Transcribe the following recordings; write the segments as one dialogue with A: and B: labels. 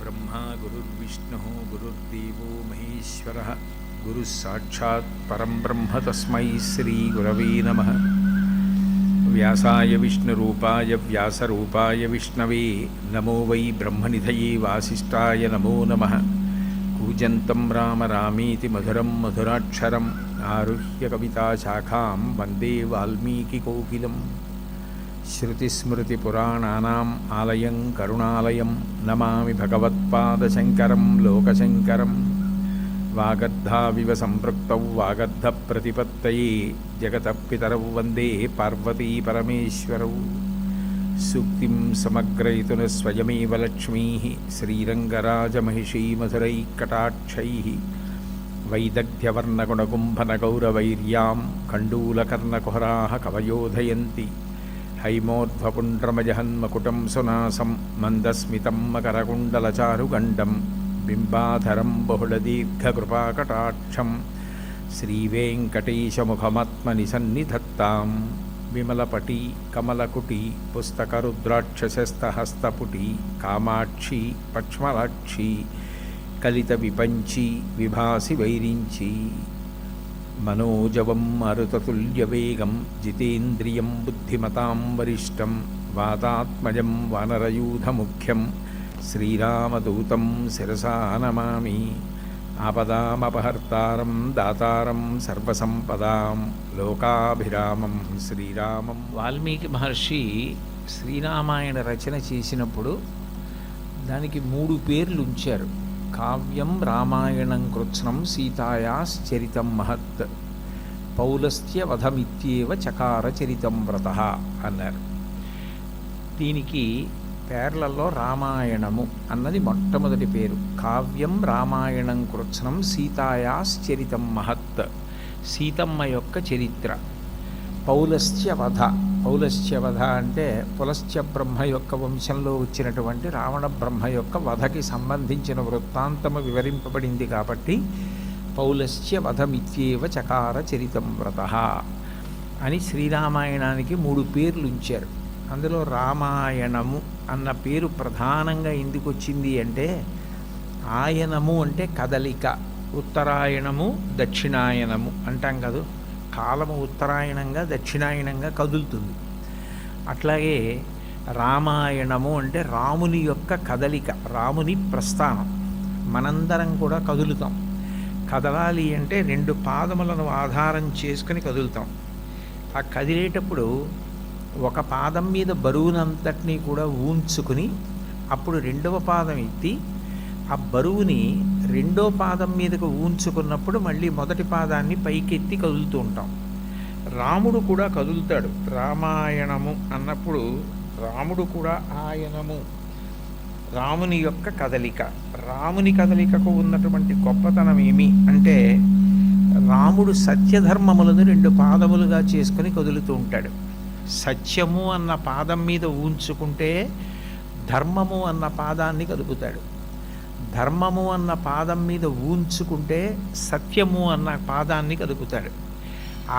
A: गुरुर्ब्रह्मा गुरुर्विष्णुः गुरुर्देवो महेश्वरः गुरुः साक्षात् परं ब्रह्म तस्मै श्रीगुरवे नमः। व्यासाय विष्णुरूपाय व्यासरूपाय विष्णवे नमो वै ब्रह्मनिधये वासिष्ठाय नमो नमः। कूजन्तं राम रामेति मधुरं मधुराक्षरम् आरुह्य कविताशाखां वन्दे वाल्मीकिकोकिलम्। श्रुतिस्मृतिपुराणानाम् आलयं करुणालयं नमामि भगवत्पादशङ्करं लोकशङ्करं। वागर्धाविव सम्पृक्तौ वागर्धप्रतिपत्तये जगतः पितरौ वन्दे पार्वतीपरमेश्वरौ। सूक्तिं समग्रयितुः स्वयमेव लक्ष्मीः श्रीरङ्गराजमहिषीमधुरैकटाक्षैः वैदग्ध्यवर्णगुणगुम्भनगौरवैर्यां कण्डूलकर्णकुहराः कवयोधयन्ति। हैमोर्ध्वपुण्ड्रमजहन्मकुटं सुनासं मन्दस्मितं मकरकुण्डलचारुगण्डं बिम्बाधरं बहुलदीर्घकृपाकटाक्षं श्रीवेङ्कटेशमुखमात्मनिसन्निधत्तां। विमलपटी कमलकुटी पुस्तकरुद्राक्षसस्तहस्तपुटी कामाक्षी पक्ष्मलाक्षी कलितविपञ्ची विभासि वैरिञ्ची। मनोजवं मरुततुल्यवेगं जितेन्द्रियं बुद्धिमतां वरिष्ठं वातात्मजं वानरयूथमुख्यं श्रीरामदूतं शिरसा नमामि। आपदामपहर्तारं दातारं सर्वसंपदां లోకాభిరామం శ్రీరామం. వాల్మీకి మహర్షి శ్రీరామాయణ రచన చేసినప్పుడు దానికి 3 పేర్లు ఉంచారు. కావ్యం రామాయణం కృత్స్నం సీతాయాశ్చరితం మహత్ పౌలస్త్య వధమిత్యేవ చకార చరితం వ్రతః అన్నారు. దీనికి పేర్లలో రామాయణము అన్నది మొట్టమొదటి పేరు. కావ్యం రామాయణం కృత్స్నం సీతాయాశ్చరితం మహత్, సీతమ్మ యొక్క చరిత్ర. పౌలస్త్య వధ, పౌలస్త్య వధ అంటే పులస్త్య బ్రహ్మ యొక్క వంశంలో వచ్చినటువంటి రావణ బ్రహ్మ యొక్క వధకి సంబంధించిన వృత్తాంతము వివరింపబడింది కాబట్టి పౌలస్త్య వధమిత్యేవ చకార చరితం వ్రతః అని శ్రీరామాయణానికి 3 పేర్లు ఉంచారు. అందులో రామాయణము అన్న పేరు ప్రధానంగా ఎందుకు వచ్చింది అంటే, ఆయనము అంటే కదలిక, ఉత్తరాయణము దక్షిణాయనము అంటాం కదా, కాలము ఉత్తరాయణంగా దక్షిణాయనంగా కదులుతుంది. అట్లాగే రామాయణము అంటే రాముని యొక్క కదలిక, రాముని ప్రస్థానం. మనందరం కూడా కదులుతాం. కదలాలి అంటే 2 పాదములను ఆధారం చేసుకుని కదులుతాం. ఆ కదిలేటప్పుడు ఒక పాదం మీద బరువునంతటినీ కూడా ఊంచుకుని అప్పుడు 2వ పాదం ఎత్తి ఆ బరువుని 2వ పాదం మీదకు ఊంచుకున్నప్పుడు మళ్ళీ మొదటి పాదాన్ని పైకెత్తి కదులుతూ ఉంటాం. రాముడు కూడా కదులుతాడు. రామాయణము అన్నప్పుడు రాముడు కూడా ఆయనము, రాముని యొక్క కదలిక. రాముని కదలికకు ఉన్నటువంటి గొప్పతనం ఏమి అంటే, రాముడు సత్యధర్మములను 2 పాదములుగా చేసుకుని కదులుతూ ఉంటాడు. సత్యము అన్న పాదం మీద ఊంచుకుంటే ధర్మము అన్న పాదాన్ని కదుపుతాడు. ధర్మము అన్న పాదం మీద ఊంచుకుంటే సత్యము అన్న పాదాన్ని కదుపుతాడు.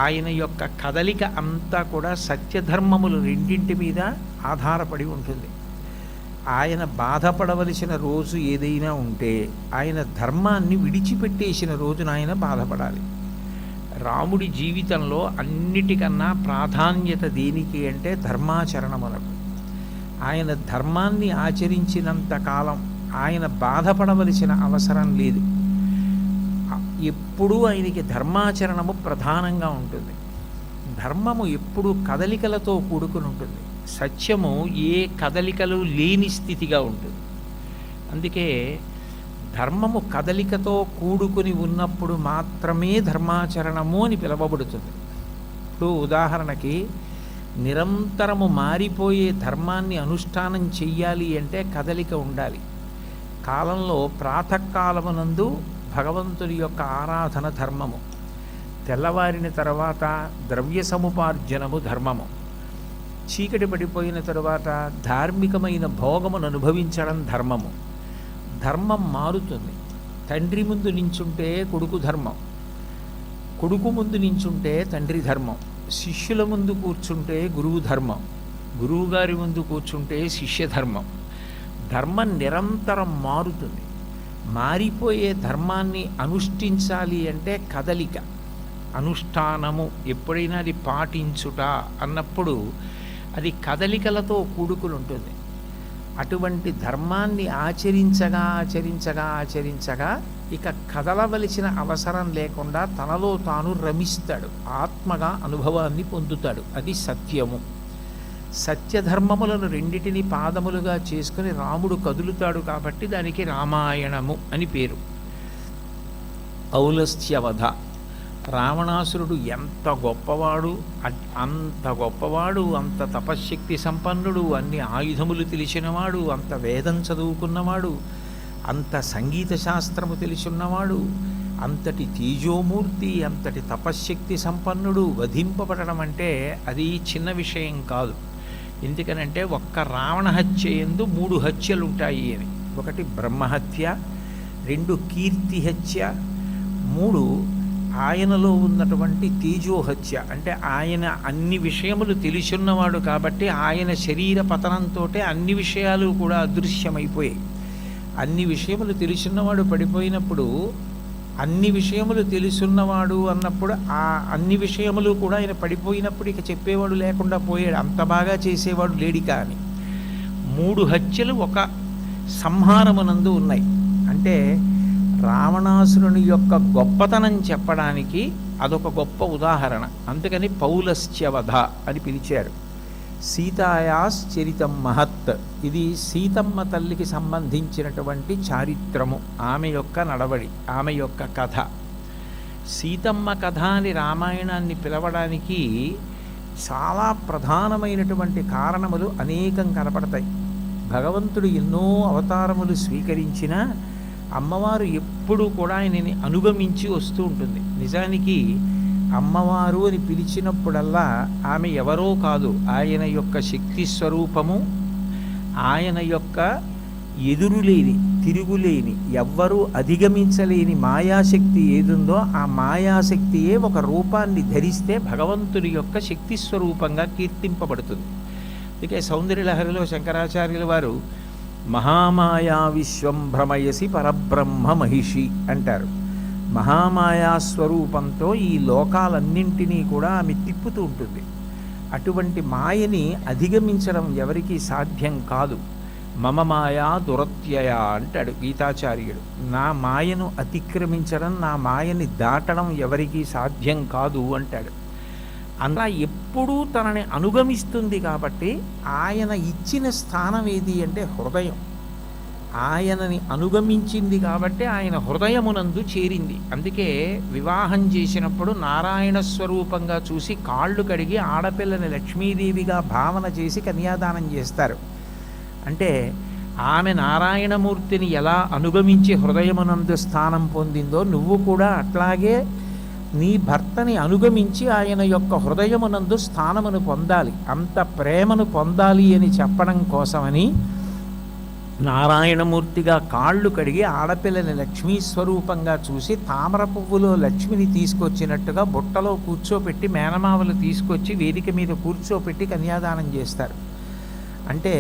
A: ఆయన యొక్క కదలిక అంతా కూడా సత్యధర్మములు 2 మీద ఆధారపడి ఉంటుంది. ఆయన బాధపడవలసిన రోజు ఏదైనా ఉంటే ఆయన ధర్మాన్ని విడిచిపెట్టేసిన రోజున ఆయన బాధపడాలి. రాముడి జీవితంలో అన్నిటికన్నా ప్రాధాన్యత దేనికి అంటే ధర్మాచరణములకు. ఆయన ధర్మాన్ని ఆచరించినంత కాలం ఆయన బాధపడవలసిన అవసరం లేదు. ఎప్పుడూ ఆయనకి ధర్మాచరణము ప్రధానంగా ఉంటుంది. ధర్మము ఎప్పుడూ కదలికలతో కూడుకుని ఉంటుంది. సత్యము ఏ కదలికలు లేని స్థితిగా ఉంటుంది. అందుకే ధర్మము కదలికతో కూడుకుని ఉన్నప్పుడు మాత్రమే ధర్మాచరణము అని పిలువబడుతుంది. ఇప్పుడు ఉదాహరణకి నిరంతరము మారిపోయే ధర్మాన్ని అనుష్ఠానం చెయ్యాలి అంటే కదలిక ఉండాలి. కాలంలో ప్రాతకాలమునందు భగవంతుని యొక్క ఆరాధన ధర్మము, తెల్లవారిన తర్వాత ద్రవ్య సముపార్జనము ధర్మము, చీకటి పడిపోయిన తరువాత ధార్మికమైన భోగమును అనుభవించడం ధర్మము. ధర్మం మారుతుంది. తండ్రి ముందు నించుంటే కొడుకు ధర్మం, కొడుకు ముందు నించుంటే తండ్రి ధర్మం, శిష్యుల ముందు కూర్చుంటే గురువు ధర్మం, గురువుగారి ముందు కూర్చుంటే శిష్య ధర్మం, ధర్మం నిరంతరం మారుతుంది. మారిపోయే ధర్మాన్ని అనుష్ఠించాలి అంటే కదలిక, అనుష్ఠానము, ఎప్పుడైనా అది పాటించుట అన్నప్పుడు అది కదలికలతో కూడుకుని ఉంటుంది. అటువంటి ధర్మాన్ని ఆచరించగా ఇక కదలవలసిన అవసరం లేకుండా తనలో తాను రమిస్తాడు, ఆత్మగా అనుభవాన్ని పొందుతాడు. అది సత్యము. సత్యధర్మములను రెండిటిని పాదములుగా చేసుకుని రాముడు కదులుతాడు కాబట్టి దానికి రామాయణము అని పేరు. పౌలస్త్యవధ, రావణాసురుడు ఎంత గొప్పవాడు, అంత తపశ్శక్తి సంపన్నుడు, అన్ని ఆయుధములు తెలిసినవాడు, అంత వేదం చదువుకున్నవాడు, అంత సంగీత శాస్త్రము తెలిసిన్నవాడు, అంతటి తేజోమూర్తి, అంతటి తపశ్శక్తి సంపన్నుడు వధింపబడడం అంటే అది చిన్న విషయం కాదు. ఎందుకనంటే ఒక్క రావణ హత్య యందు 3 హత్యలు ఉంటాయి అని. 1 బ్రహ్మహత్య, 2 కీర్తి హత్య, 3 ఆయనలో ఉన్నటువంటి తేజోహత్య. అంటే ఆయన అన్ని విషయములు తెలిసున్నవాడు కాబట్టి ఆయన శరీర పతనంతో అన్ని విషయాలు కూడా అదృశ్యమైపోయాయి. అన్ని విషయములు తెలుసున్నవాడు పడిపోయినప్పుడు, అన్ని విషయములు తెలుసున్నవాడు అన్నప్పుడు ఆ అన్ని విషయములు కూడా ఆయన పడిపోయినప్పుడు ఇక చెప్పేవాడు లేకుండా పోయాడు. అంత బాగా చేసేవాడు లేడిక అని 3 హత్యలు ఒక సంహారమునందు ఉన్నాయి. అంటే రావణాసురుని యొక్క గొప్పతనం చెప్పడానికి అదొక గొప్ప ఉదాహరణ. అందుకని పౌలస్త్యవధ అని పిలిచారు. సీతాయాశ్చరితం మహత్, ఇది సీతమ్మ తల్లికి సంబంధించినటువంటి చారిత్రము, ఆమె యొక్క నడవడి, ఆమె యొక్క కథ. సీతమ్మ కథ అని రామాయణాన్ని పిలవడానికి చాలా ప్రధానమైనటువంటి కారణములు అనేకం కనపడతాయి. భగవంతుడు ఎన్నో అవతారములు స్వీకరించిన అమ్మవారు ఎప్పుడూ కూడా ఆయనని అనుగమించి వస్తూ ఉంటుంది. నిజానికి అమ్మవారు అని పిలిచినప్పుడల్లా ఆమె ఎవరో కాదు, ఆయన యొక్క శక్తి స్వరూపము, ఆయన యొక్క ఎదురులేని, తిరుగులేని, ఎవ్వరూ అధిగమించలేని మాయాశక్తి ఏదుందో ఆ మాయాశక్తియే ఒక రూపాన్ని ధరిస్తే భగవంతుడి యొక్క శక్తి స్వరూపంగా కీర్తింపబడుతుంది. అందుకే సౌందర్యలహరిలో శంకరాచార్యుల వారు మహామాయా విశ్వం భ్రమయసి పరబ్రహ్మ మహిషి అంటారు. మహామాయా స్వరూపంతో ఈ లోకాలన్నింటినీ కూడా ఆమె తిప్పుతూ ఉంటుంది. అటువంటి మాయని అధిగమించడం ఎవరికీ సాధ్యం కాదు. మమ మాయా దురత్యయ అంటాడు గీతాచార్యుడు. నా మాయను అతిక్రమించడం, నా మాయని దాటడం ఎవరికీ సాధ్యం కాదు అంటాడు. అలా ఎప్పుడూ తనని అనుగమిస్తుంది కాబట్టి ఆయన ఇచ్చిన స్థానం ఏది అంటే హృదయం. ఆయనని అనుగమించింది కాబట్టి ఆయన హృదయమునందు చేరింది. అందుకే వివాహం చేసినప్పుడు నారాయణ స్వరూపంగా చూసి కాళ్ళు కడిగి ఆడపిల్లని లక్ష్మీదేవిగా భావన చేసి కన్యాదానం చేస్తారు. అంటే ఆమె నారాయణమూర్తిని ఎలా అనుగమించి హృదయమునందు స్థానం పొందిందో నువ్వు కూడా అట్లాగే నీ భర్తని అనుగమించి ఆయన యొక్క హృదయమునందు స్థానమును పొందాలి, అంత ప్రేమను పొందాలి అని చెప్పడం కోసమని నారాయణమూర్తిగా కాళ్ళు కడిగి ఆడపిల్లని లక్ష్మీ స్వరూపంగా చూసి తామర పువ్వులో లక్ష్మిని తీసుకొచ్చినట్టుగా బుట్టలో కూర్చోపెట్టి మేనమావలు తీసుకొచ్చి వేదిక మీద కూర్చోపెట్టి కన్యాదానం చేస్తారు. అంటే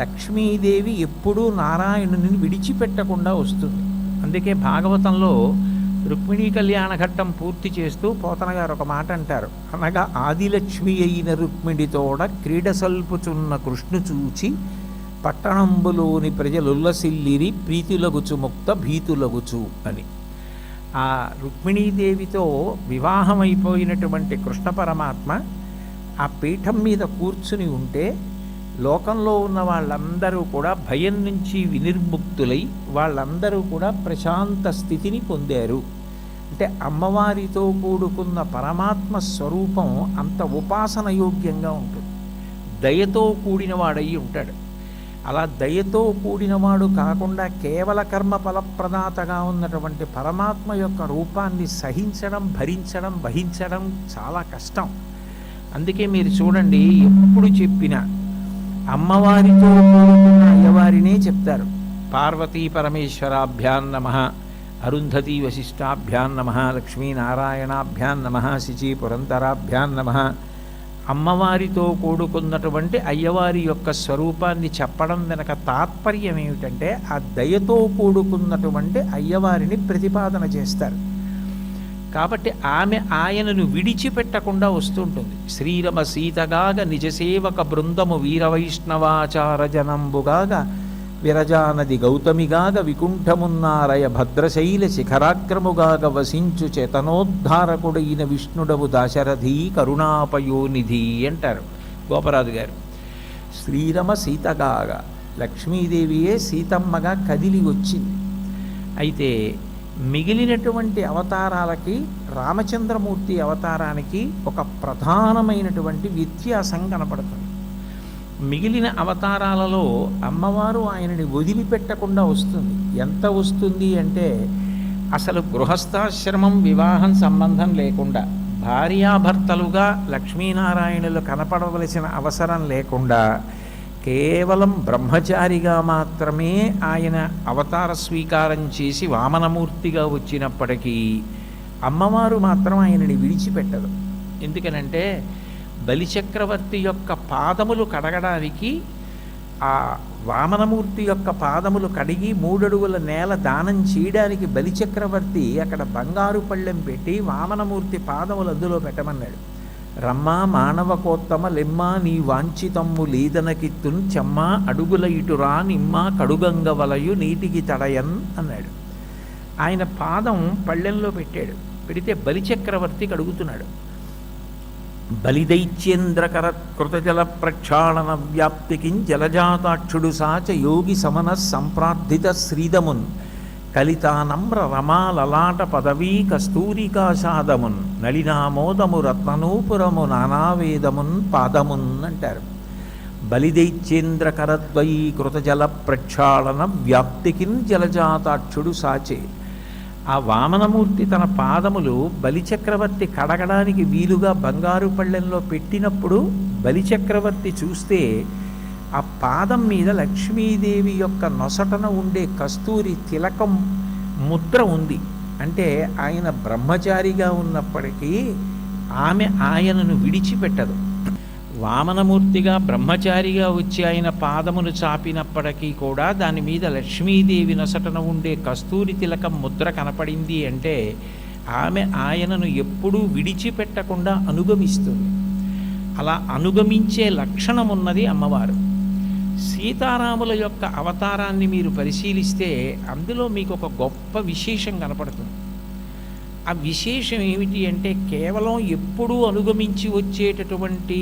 A: లక్ష్మీదేవి ఎప్పుడూ నారాయణుని విడిచిపెట్టకుండా వస్తుంది. అందుకే భాగవతంలో రుక్మిణీ కళ్యాణ ఘట్టం పూర్తి చేస్తూ పోతన గారు ఒక మాట అంటారు. అనగా ఆదిలక్ష్మి అయిన రుక్మిణితోడ క్రీడ సల్పుచున్న కృష్ణు చూచి పట్టణంబులోని ప్రజలుల్లసిల్లిరి ప్రీతిలగుచు ముక్త భీతులగుచు అని. ఆ రుక్మిణీదేవితో వివాహమైపోయినటువంటి కృష్ణ పరమాత్మ ఆ పీఠం మీద కూర్చుని ఉంటే లోకంలో ఉన్న వాళ్ళందరూ కూడా భయం నుంచి వినిర్ముక్తులై వాళ్ళందరూ కూడా ప్రశాంత స్థితిని పొందారు. అంటే అమ్మవారితో కూడుకున్న పరమాత్మ స్వరూపం అంత ఉపాసన యోగ్యంగా ఉంటుంది. దయతో కూడినవాడై ఉంటాడు. అలా దయతో కూడినవాడు కాకుండా కేవల కర్మ ఫలప్రదాతగా ఉన్నటువంటి పరమాత్మ యొక్క రూపాన్ని సహించడం, భరించడం, వహించడం చాలా కష్టం. అందుకే మీరు చూడండి, ఎప్పుడు చెప్పినా అమ్మవారితో కూడుకున్న అయ్యవారినే చెప్తారు. పార్వతీ పరమేశ్వరాభ్యాం నమః, అరుంధతీ వశిష్టాభ్యాం నమః, లక్ష్మీనారాయణాభ్యాం నమః, శిచీ పురంధరాభ్యాం నమః, అమ్మవారితో కూడుకున్నటువంటి అయ్యవారి యొక్క స్వరూపాన్ని చెప్పడం వెనక తాత్పర్యం ఏమిటంటే ఆ దయతో కూడుకున్నటువంటి అయ్యవారిని ప్రతిపాదన చేస్తారు. కాబట్టి ఆమె ఆయనను విడిచిపెట్టకుండా వస్తుంటుంది. శ్రీరమ సీతగాగ నిజసేవక బృందము వీరవైష్ణవాచార జనంబుగాగా విరజానది గౌతమిగాగ వికుంఠమున్నారయ భద్రశైల శిఖరాగ్రముగాగ వసించు చేతనోద్ధారకుడైన విష్ణుడవు దాశరథి కరుణాపయోనిధి అంటారు గోపరాజు గారు. శ్రీరమ సీతగాగ, లక్ష్మీదేవియే సీతమ్మగా కదిలి వచ్చింది. అయితే మిగిలినటువంటి అవతారాలకి రామచంద్రమూర్తి అవతారానికి ఒక ప్రధానమైనటువంటి వ్యత్యాసం కనపడుతుంది. మిగిలిన అవతారాలలో అమ్మవారు ఆయనని వదిలిపెట్టకుండా వస్తుంది. ఎంత వస్తుంది అంటే అసలు గృహస్థాశ్రమం వివాహం సంబంధం లేకుండా భార్యాభర్తలుగా లక్ష్మీనారాయణులు కనపడవలసిన అవసరం లేకుండా కేవలం బ్రహ్మచారిగా మాత్రమే ఆయన అవతార స్వీకారం చేసి వామనమూర్తిగా వచ్చినప్పటికీ అమ్మవారు మాత్రం ఆయనని విడిచిపెట్టదు. ఎందుకనంటే బలిచక్రవర్తి యొక్క పాదములు కడగడానికి ఆ వామనమూర్తి యొక్క పాదములు కడిగి 3 అడుగుల నేల దానం చేయడానికి బలిచక్రవర్తి అక్కడ బంగారు పళ్ళెం పెట్టి వామనమూర్తి పాదములు అందులో పెట్టమన్నాడు. రమ్మా మానవకోత్తమ లెమ్మా నీ వాంఛితమ్ము లేదనకిత్తున్ చెమ్మా అడుగుల ఇటురా నిమ్మా కడుగంగ వలయు నీటికి తడయన్ అన్నాడు. ఆయన పాదం పళ్ళెంలో పెట్టాడు. పెడితే బలిచక్రవర్తి కడుగుతున్నాడు. బలిదైత్యేంద్రకర కృతజల ప్రక్షాళన వ్యాప్తికిం జలజాతాక్షుడు సాచ యోగి సమన సంప్రార్థిత శ్రీదమున్ కలితానమ్ర రమాలలాట పదవీ కస్తూరికాషాదమున్ నళినామోదము రత్ననూపురము నానావేదమున్ పాదమున్ అంటారు. బలిదైత్యేంద్రకరద్వయీ కృతజల ప్రక్షాళన వ్యాప్తికిం జలజాతాక్షుడు సాచే. ఆ వామనమూర్తి తన పాదములు బలిచక్రవర్తి కడగడానికి వీలుగా బంగారు పళ్ళెంలో పెట్టినప్పుడు బలిచక్రవర్తి చూస్తే ఆ పాదం మీద లక్ష్మీదేవి యొక్క నొసటన ఉండే కస్తూరి తిలకం ముద్ర ఉంది. అంటే ఆయన బ్రహ్మచారిగా ఉన్నప్పటికీ ఆమె ఆయనను విడిచిపెట్టదు. వామనమూర్తిగా బ్రహ్మచారిగా వచ్చి ఆయన పాదమును చాపినప్పటికీ కూడా దాని మీద లక్ష్మీదేవి నొసటన ఉండే కస్తూరి తిలకం ముద్ర కనపడింది అంటే ఆమె ఆయనను ఎప్పుడూ విడిచిపెట్టకుండా అనుగమిస్తుంది. అలా అనుగమించే లక్షణం ఉన్నది అమ్మవారు. సీతారాముల యొక్క అవతారాన్ని మీరు పరిశీలిస్తే అందులో మీకు ఒక గొప్ప విశేషం కనపడుతుంది. ఆ విశేషం ఏమిటి అంటే కేవలం ఎప్పుడూ అనుగమించి వచ్చేటటువంటి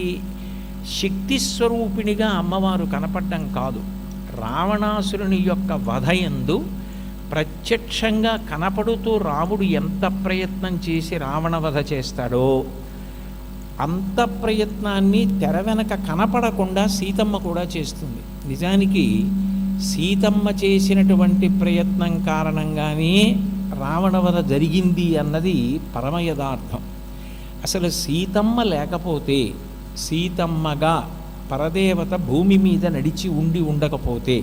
A: శక్తి స్వరూపిణిగా అమ్మవారు కనపడడం కాదు. రావణాసురుని యొక్క వధయందు ప్రత్యక్షంగా కనపడుతూ రాముడు ఎంత ప్రయత్నం చేసి రావణ వధ చేస్తాడో అంత ప్రయత్నాన్ని తెర వెనక కనపడకుండా సీతమ్మ కూడా చేస్తుంది. నిజానికి సీతమ్మ చేసినటువంటి ప్రయత్నం కారణంగానే రావణవధ జరిగింది అన్నది పరమ యథార్థం. అసలు సీతమ్మ లేకపోతే, సీతమ్మగా పరదేవత భూమి మీద నడిచి ఉండకపోతే,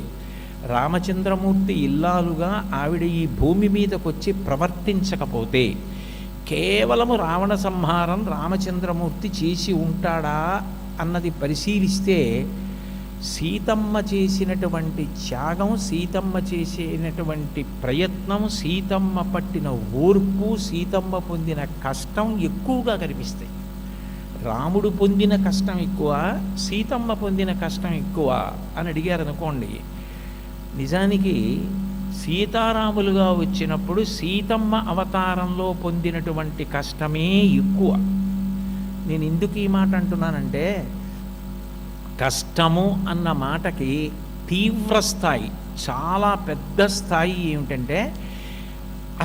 A: రామచంద్రమూర్తి ఇల్లాలుగా ఆవిడ ఈ భూమి మీదకొచ్చి ప్రవర్తించకపోతే కేవలము రావణ సంహారం రామచంద్రమూర్తి చేసి ఉంటాడా అన్నది పరిశీలిస్తే సీతమ్మ చేసినటువంటి త్యాగం, సీతమ్మ చేసినటువంటి ప్రయత్నం, సీతమ్మ పట్టిన ఓర్పు, సీతమ్మ పొందిన కష్టం ఎక్కువగా కనిపిస్తాయి. రాముడు పొందిన కష్టం ఎక్కువ, సీతమ్మ పొందిన కష్టం ఎక్కువ అని అడిగారు అనుకోండి. నిజానికి సీతారాములుగా వచ్చినప్పుడు సీతమ్మ అవతారంలో పొందినటువంటి కష్టమే ఎక్కువ. నేను ఎందుకు ఈ మాట అంటున్నానంటే కష్టము అన్న మాటకి తీవ్ర స్థాయి, చాలా పెద్ద స్థాయి ఏమిటంటే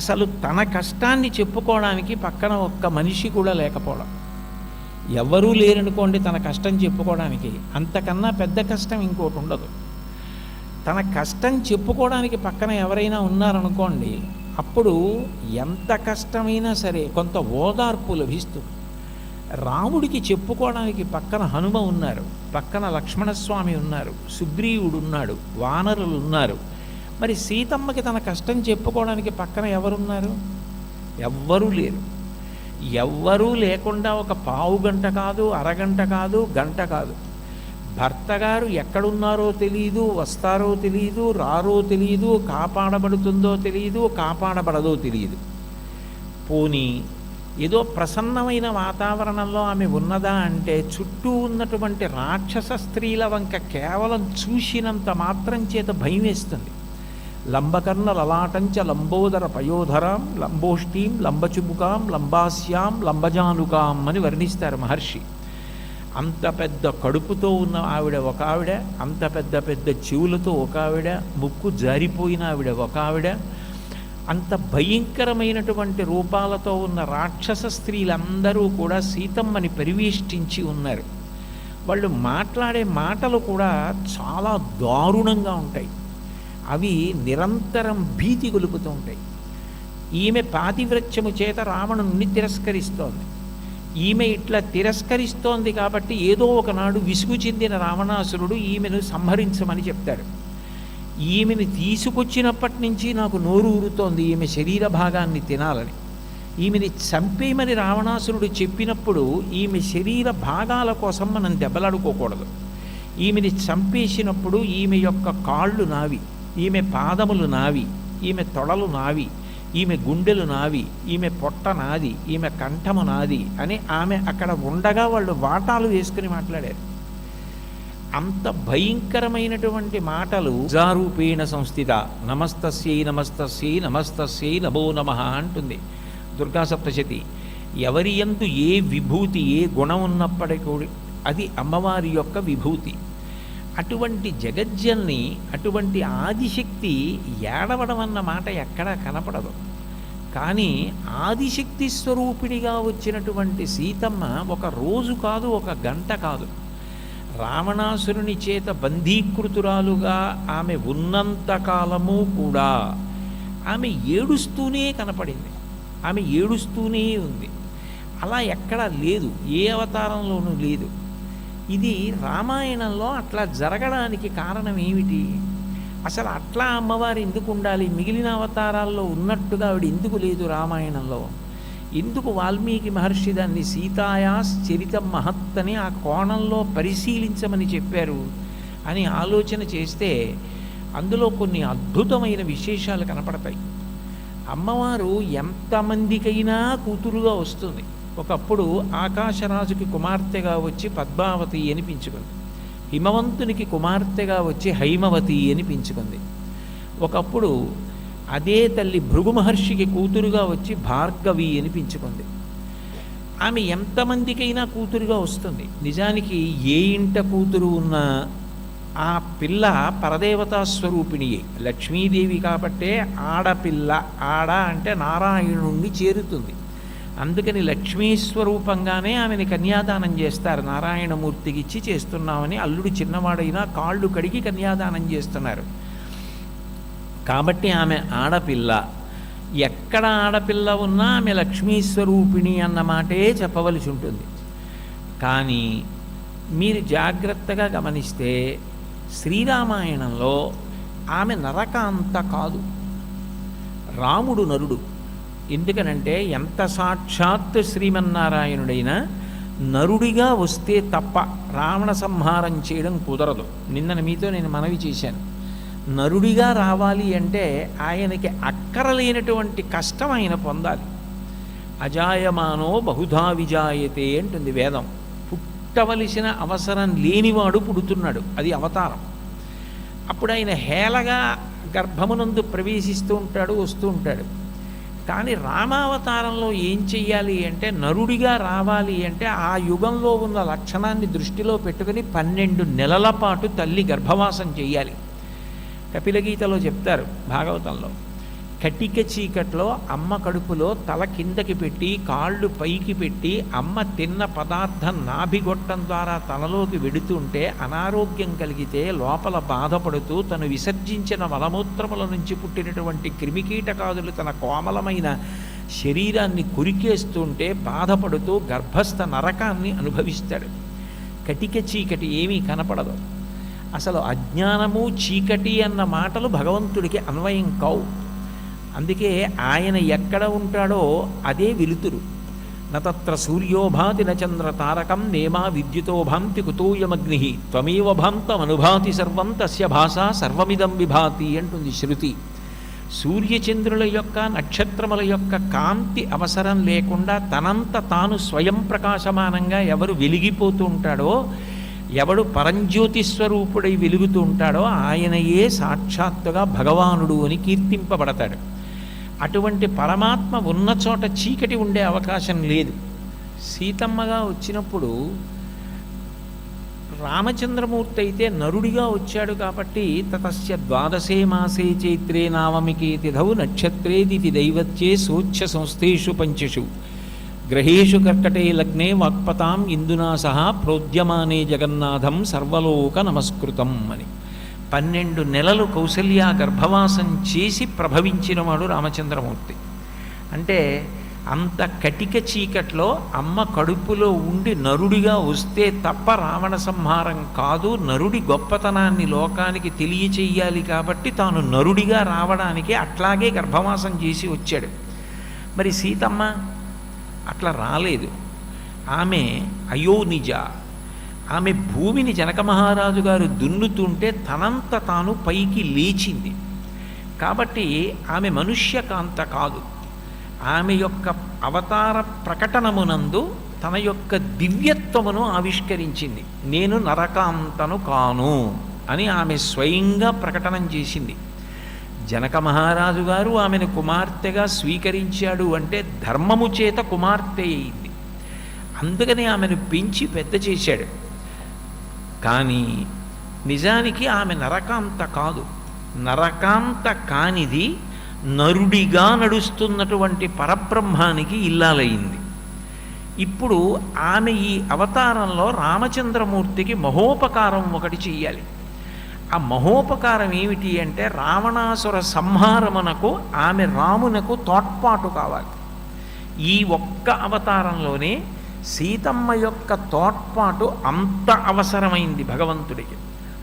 A: అసలు తన కష్టాన్ని చెప్పుకోవడానికి పక్కన ఒక్క మనిషి కూడా లేకపోవడం. ఎవరూ లేరనుకోండి తన కష్టం చెప్పుకోవడానికి, అంతకన్నా పెద్ద కష్టం ఇంకోటి ఉండదు. తన కష్టం చెప్పుకోవడానికి పక్కన ఎవరైనా ఉన్నారనుకోండి, అప్పుడు ఎంత కష్టమైనా సరే కొంత ఓదార్పు లభిస్తుంది. రాముడికి చెప్పుకోవడానికి పక్కన హనుమ ఉన్నారు, పక్కన లక్ష్మణస్వామి ఉన్నారు, సుగ్రీవుడు ఉన్నాడు, వానరులు ఉన్నారు. మరి సీతమ్మకి తన కష్టం చెప్పుకోవడానికి పక్కన ఎవరున్నారు? ఎవ్వరూ లేరు. ఎవ్వరూ లేకుండా ఒక పావు గంట కాదు, అరగంట కాదు, గంట కాదు, భర్త గారు ఎక్కడున్నారో తెలియదు, వస్తారో తెలియదు, రారో తెలియదు, కాపాడబడుతుందో తెలియదు, కాపాడబడదో తెలియదు. పోనీ ఏదో ప్రసన్నమైన వాతావరణంలో ఆమె ఉన్నదా అంటే చుట్టూ ఉన్నటువంటి రాక్షస స్త్రీల వంక కేవలం చూసినంత మాత్రం చేత భయం వేస్తుంది. లంబకర్ణ లలాటంచ లంబోదర పయోధరాం లంబోష్ఠీం లంబచుముకాం లంబాస్యాం లంబజానుకాం అని వర్ణిస్తారు మహర్షి. అంత పెద్ద కడుపుతో ఉన్న ఆవిడ ఒక ఆవిడ, అంత పెద్ద పెద్ద చెవులతో ఒక ఆవిడ, ముక్కు జారిపోయిన ఆవిడ ఒక ఆవిడ, అంత భయంకరమైనటువంటి రూపాలతో ఉన్న రాక్షస స్త్రీలందరూ కూడా సీతమ్మని పరివేష్టించి ఉన్నారు. వాళ్ళు మాట్లాడే మాటలు కూడా చాలా దారుణంగా ఉంటాయి. అవి నిరంతరం భీతి గొలుపుతూ ఉంటాయి. ఈమె పాతివ్రత్యము చేత రావణుణ్ణి తిరస్కరిస్తోంది. ఈమె ఇట్లా తిరస్కరిస్తోంది కాబట్టి ఏదో ఒకనాడు విసుగు చెందిన రావణాసురుడు ఈమెను సంహరించమని చెప్తాడు. ఈమెను తీసుకొచ్చినప్పటి నుంచి నాకు నోరు ఊరుతోంది ఈమె శరీర భాగాన్ని తినాలని. ఈమెని చంపేయమని రావణాసురుడు చెప్పినప్పుడు ఈమె శరీర భాగాల కోసం మనం దెబ్బలాడుకోకూడదు. ఈమెని చంపేసినప్పుడు ఈమె యొక్క కాళ్ళు నావి, ఈమె పాదములు నావి, ఈమె తొడలు నావి, ఈమె గుండెలు నావి, ఈమె పొట్ట నాది, ఈమె కంఠము నాది అని ఆమె అక్కడ ఉండగా వాళ్ళు వాటాలు వేసుకుని మాట్లాడారు. అంత భయంకరమైనటువంటి మాటలు. జారూపేణ సంస్థిత నమస్తస్యై నమస్తస్యై నమస్తస్యై నమో నమః అంటుంది దుర్గా సప్తశతి. ఎవరి యందు ఏ విభూతి, ఏ గుణం ఉన్నప్పటికీ అది అమ్మవారి యొక్క విభూతి. అటువంటి జగజ్జల్ని, అటువంటి ఆదిశక్తి ఏడవడం అన్న మాట ఎక్కడా కనపడదు. కానీ ఆదిశక్తి స్వరూపిణిగా వచ్చినటువంటి సీతమ్మ ఒక రోజు కాదు, ఒక గంట కాదు, రావణాసురుని చేత బంధీకృతురాలుగా ఆమె ఉన్నంతకాలము కూడా ఆమె ఏడుస్తూనే కనపడింది. ఆమె ఏడుస్తూనే ఉంది. అలా ఎక్కడా లేదు, ఏ అవతారంలోనూ లేదు. ఇది రామాయణంలో అట్లా జరగడానికి కారణం ఏమిటి? అసలు అట్లా అమ్మవారు ఎందుకు ఉండాలి? మిగిలిన అవతారాల్లో ఉన్నట్టుగా ఆవిడ ఎందుకు లేదు రామాయణంలో? ఎందుకు వాల్మీకి మహర్షి దాన్ని సీతాయాస్ చరితం మహత్ అని ఆ కోణంలో పరిశీలించమని చెప్పారు అని ఆలోచన చేస్తే అందులో కొన్ని అద్భుతమైన విశేషాలు కనపడతాయి. అమ్మవారు ఎంతమందికైనా కూతురుగా వస్తుంది. ఒకప్పుడు ఆకాశరాజుకి కుమార్తెగా వచ్చి పద్మావతి అనిపించుకుంది. హిమవంతునికి కుమార్తెగా వచ్చి హైమవతి అనిపించుకుంది. ఒకప్పుడు అదే తల్లి భృగు మహర్షికి కూతురుగా వచ్చి భార్గవి అనిపించుకుంది. ఆమె ఎంతమందికైనా కూతురుగా వస్తుంది. నిజానికి ఏ ఇంట కూతురు ఉన్నా ఆ పిల్ల పరదేవతా స్వరూపిణియే, లక్ష్మీదేవి కాబట్టే ఆడపిల్ల. ఆడ అంటే నారాయణుణ్ణి చేరుతుంది. అందుకని లక్ష్మీ స్వరూపంగానే ఆమెని కన్యాదానం చేస్తారు. నారాయణమూర్తికి ఇచ్చి చేస్తున్నామని అల్లుడు చిన్నవాడైనా కాళ్ళు కడిగి కన్యాదానం చేస్తున్నారు. కాబట్టి ఆమె ఆడపిల్ల. ఎక్కడ ఆడపిల్ల ఉన్నా ఆమె లక్ష్మీ స్వరూపిణి అన్న మాటే చెప్పవలసి ఉంటుంది. కానీ మీరు జాగ్రత్తగా గమనిస్తే శ్రీరామాయణంలో ఆమె నరకాంత కాదు, రాముడు నరుడు. ఎందుకనంటే ఎంత సాక్షాత్ శ్రీమన్నారాయణుడైనా నరుడిగా వస్తే తప్ప రావణ సంహారం చేయడం కుదరదు. నిన్న మీతో నేను మనవి చేశాను. నరుడిగా రావాలి అంటే ఆయనకి అక్కరలేనటువంటి కష్టం ఆయన పొందాలి. అజాయమానో బహుధా విజాయతే అంటుంది వేదం. పుట్టవలసిన అవసరం లేనివాడు పుడుతున్నాడు, అది అవతారం. అప్పుడు ఆయన హేళగా గర్భమునందు ప్రవేశిస్తూ ఉంటాడు, వస్తూ ఉంటాడు. కానీ రామావతారంలో ఏం చెయ్యాలి అంటే నరుడిగా రావాలి అంటే ఆ యుగంలో ఉన్న లక్షణాన్ని దృష్టిలో పెట్టుకుని 12 నెలల పాటు తల్లి గర్భవాసం చెయ్యాలి. కపిలగీతలో చెప్తారు భాగవతంలో, కటిక చీకట్లో అమ్మ కడుపులో తల కిందకి పెట్టి కాళ్ళు పైకి పెట్టి అమ్మ తిన్న పదార్థం నాభిగొట్టం ద్వారా తనలోకి వెడుతుంటే అనారోగ్యం కలిగితే లోపల బాధపడుతూ తను విసర్జించిన మలమూత్రముల నుంచి పుట్టినటువంటి క్రిమికీటకాదులు తన కోమలమైన శరీరాన్ని కురికేస్తుంటే బాధపడుతూ గర్భస్థ నరకాన్ని అనుభవిస్తాడు. కటిక చీకటి ఏమీ కనపడదు. అసలు అజ్ఞానము చీకటి అన్న మాటలు భగవంతుడికి అన్వయం కావు. అందుకే ఆయన ఎక్కడ ఉంటాడో అదే వెలుతురు. నత్ర సూర్యో భాతి నచంద్ర తారకం నేమా విద్యుతో భాంతి కుతూయమగ్ని త్వమేవ భాంతమనుభాతి సర్వం తస్య భాషా సర్వమిదం విభాతి అంటుంది శృతి. సూర్యచంద్రుల యొక్క నక్షత్రముల యొక్క కాంతి అవసరం లేకుండా తనంత తాను స్వయం ప్రకాశమానంగా ఎవరు వెలిగిపోతూ ఉంటాడో, ఎవడు పరంజ్యోతి స్వరూపుడై వెలుగుతూ ఉంటాడో ఆయనయే సాక్షాత్తుగా భగవానుడు అని కీర్తింపబడతాడు. అటువంటి పరమాత్మ ఉన్న చోట చీకటి ఉండే అవకాశం లేదు. సీతమ్మగా వచ్చినప్పుడు రామచంద్రమూర్తి అయితే నరుడిగా వచ్చాడు కాబట్టి తతస్య ద్వాదశే మాసే చైత్రే నావమికే తిథౌ నక్షత్రేదితి దైవత్యే సోచ్ఛ సంస్థేషు పంచషు గ్రహేషు కర్కటే లగ్నే వాక్పతాం ఇందునా సహా ప్రోద్యమానే జగన్నాథం సర్వలోక నమస్కృతం అని. 12 నెలలు కౌసల్య గర్భవాసం చేసి ప్రభవించినవాడు రామచంద్రమూర్తి. అంటే అంత కటిక చీకట్లో అమ్మ కడుపులో ఉండి నరుడిగా వస్తే తప్ప రావణ సంహారం కాదు. నరుడి గొప్పతనాన్ని లోకానికి తెలియచెయ్యాలి కాబట్టి తాను నరుడిగా రావడానికి అట్లాగే గర్భవాసం చేసి వచ్చాడు. మరి సీతమ్మ అట్లా రాలేదు. ఆమె అయోనిజ. ఆమె భూమిని జనక మహారాజు గారు దున్నుతుంటే తనంత తాను పైకి లేచింది. కాబట్టి ఆమె మనుష్యకాంత కాదు. ఆమె యొక్క అవతార ప్రకటనమునందు తన యొక్క దివ్యత్వమును ఆవిష్కరించింది. నేను నరకాంతను కాను అని ఆమె స్వయంగా ప్రకటన చేసింది. జనక మహారాజు గారు ఆమెను కుమార్తెగా స్వీకరించాడు అంటే ధర్మము చేత కుమార్తె అయింది. అందుకని ఆమెను పెంచి పెద్ద చేశాడు. కానీ నిజానికి ఆమె నరకాంత కాదు. నరకాంత కానిది నరుడిగా నడుస్తున్నటువంటి పరబ్రహ్మానికి ఇల్లాలయ్యింది. ఇప్పుడు ఆమె ఈ అవతారంలో రామచంద్రమూర్తికి మహోపకారం ఒకటి చెయ్యాలి. ఆ మహోపకారం ఏమిటి అంటే రావణాసుర సంహారమునకు ఆమె రామునకు తోడ్పాటు కావాలి. ఈ ఒక్క అవతారంలోనే సీతమ్మ యొక్క తోడ్పాటు అంత అవసరమైంది భగవంతుడికి.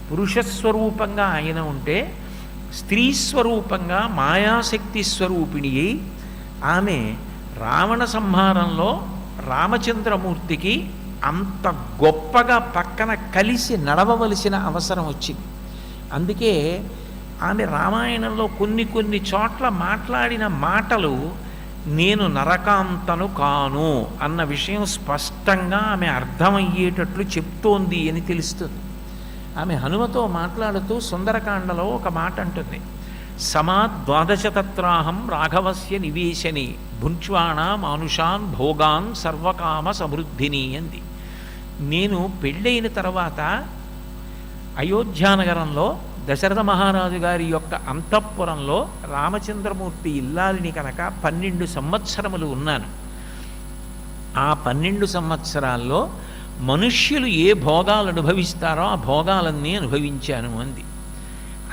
A: పురుషస్వరూపంగా ఆయన ఉంటే స్త్రీ స్వరూపంగా మాయాశక్తి స్వరూపిణి అయి ఆమె రావణ సంహారంలో రామచంద్రమూర్తికి అంత గొప్పగా పక్కన కలిసి నడవవలసిన అవసరం వచ్చింది. అందుకే ఆమె రామాయణంలో కొన్ని చోట్ల మాట్లాడిన మాటలు నేను నరకాంతను కాను అన్న విషయం స్పష్టంగా ఆమె అర్థమయ్యేటట్లు చెప్తోంది అని తెలుస్తుంది. ఆమె హనుమతో మాట్లాడుతూ సుందరకాండలో ఒక మాట అంటుంది, సమా ద్వాదశతత్రాహం రాఘవస్య నివేశని భుంచ్వాణ మానుషాన్ భోగాన్ సర్వకామ సమృద్ధిని అంది. నేను పెళ్ళైన తర్వాత అయోధ్యానగరంలో దశరథ మహారాజు గారి యొక్క అంతఃపురంలో రామచంద్రమూర్తి ఇల్లాలిని కనుక 12 సంవత్సరములు ఉన్నాను. ఆ 12 సంవత్సరాల్లో మనుష్యులు ఏ భోగాలు అనుభవిస్తారో ఆ భోగాలన్నీ అనుభవించాను అంది.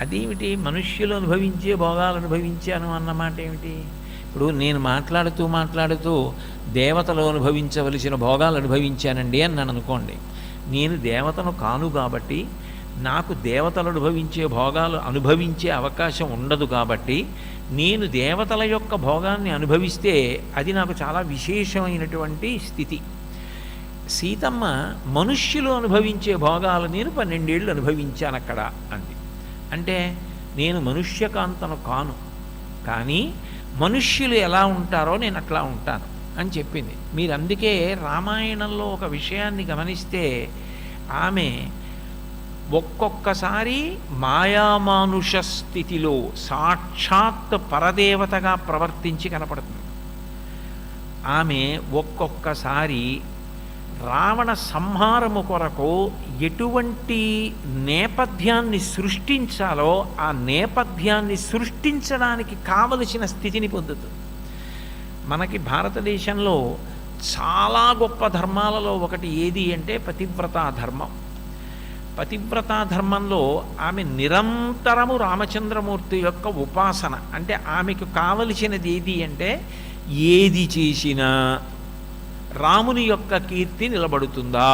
A: అదేమిటి మనుష్యులు అనుభవించే భోగాలు అనుభవించాను అన్నమాట ఏమిటి? ఇప్పుడు నేను మాట్లాడుతూ దేవతలు అనుభవించవలసిన భోగాలు అనుభవించానండి అన్నాను అనుకోండి. నేను దేవతను కాను కాబట్టి నాకు దేవతలు అనుభవించే భోగాలు అనుభవించే అవకాశం ఉండదు కాబట్టి నేను దేవతల యొక్క భోగాన్ని అనుభవిస్తే అది నాకు చాలా విశేషమైనటువంటి స్థితి. సీతమ్మ మనుష్యులు అనుభవించే భోగాలు నేను 12 ఏళ్ళు అనుభవించాను అక్కడ అంది. అంటే నేను మనుష్యకాంతను కాను, కానీ మనుష్యులు ఎలా ఉంటారో నేను అట్లా ఉంటాను అని చెప్పింది. మీరు అందుకే రామాయణంలో ఒక విషయాన్ని గమనిస్తే ఆమె ఒక్కొక్కసారి మాయామానుష స్థితిలో సాక్షాత్ పరదేవతగా ప్రవర్తించి కనపడుతుంది. ఆమె ఒక్కొక్కసారి రావణ సంహారము కొరకు ఎటువంటి నేపథ్యాన్ని సృష్టించాలో ఆ నేపథ్యాన్ని సృష్టించడానికి కావలసిన స్థితిని పొందుతుంది. మనకి భారతదేశంలో చాలా గొప్ప ధర్మాలలో ఒకటి ఏది అంటే పతివ్రతా ధర్మం. పతివ్రతా ధర్మంలో ఆమె నిరంతరము రామచంద్రమూర్తి యొక్క ఉపాసన. అంటే ఆమెకు కావలసినది ఏది అంటే ఏది చేసినా రాముని యొక్క కీర్తి నిలబడుతుందా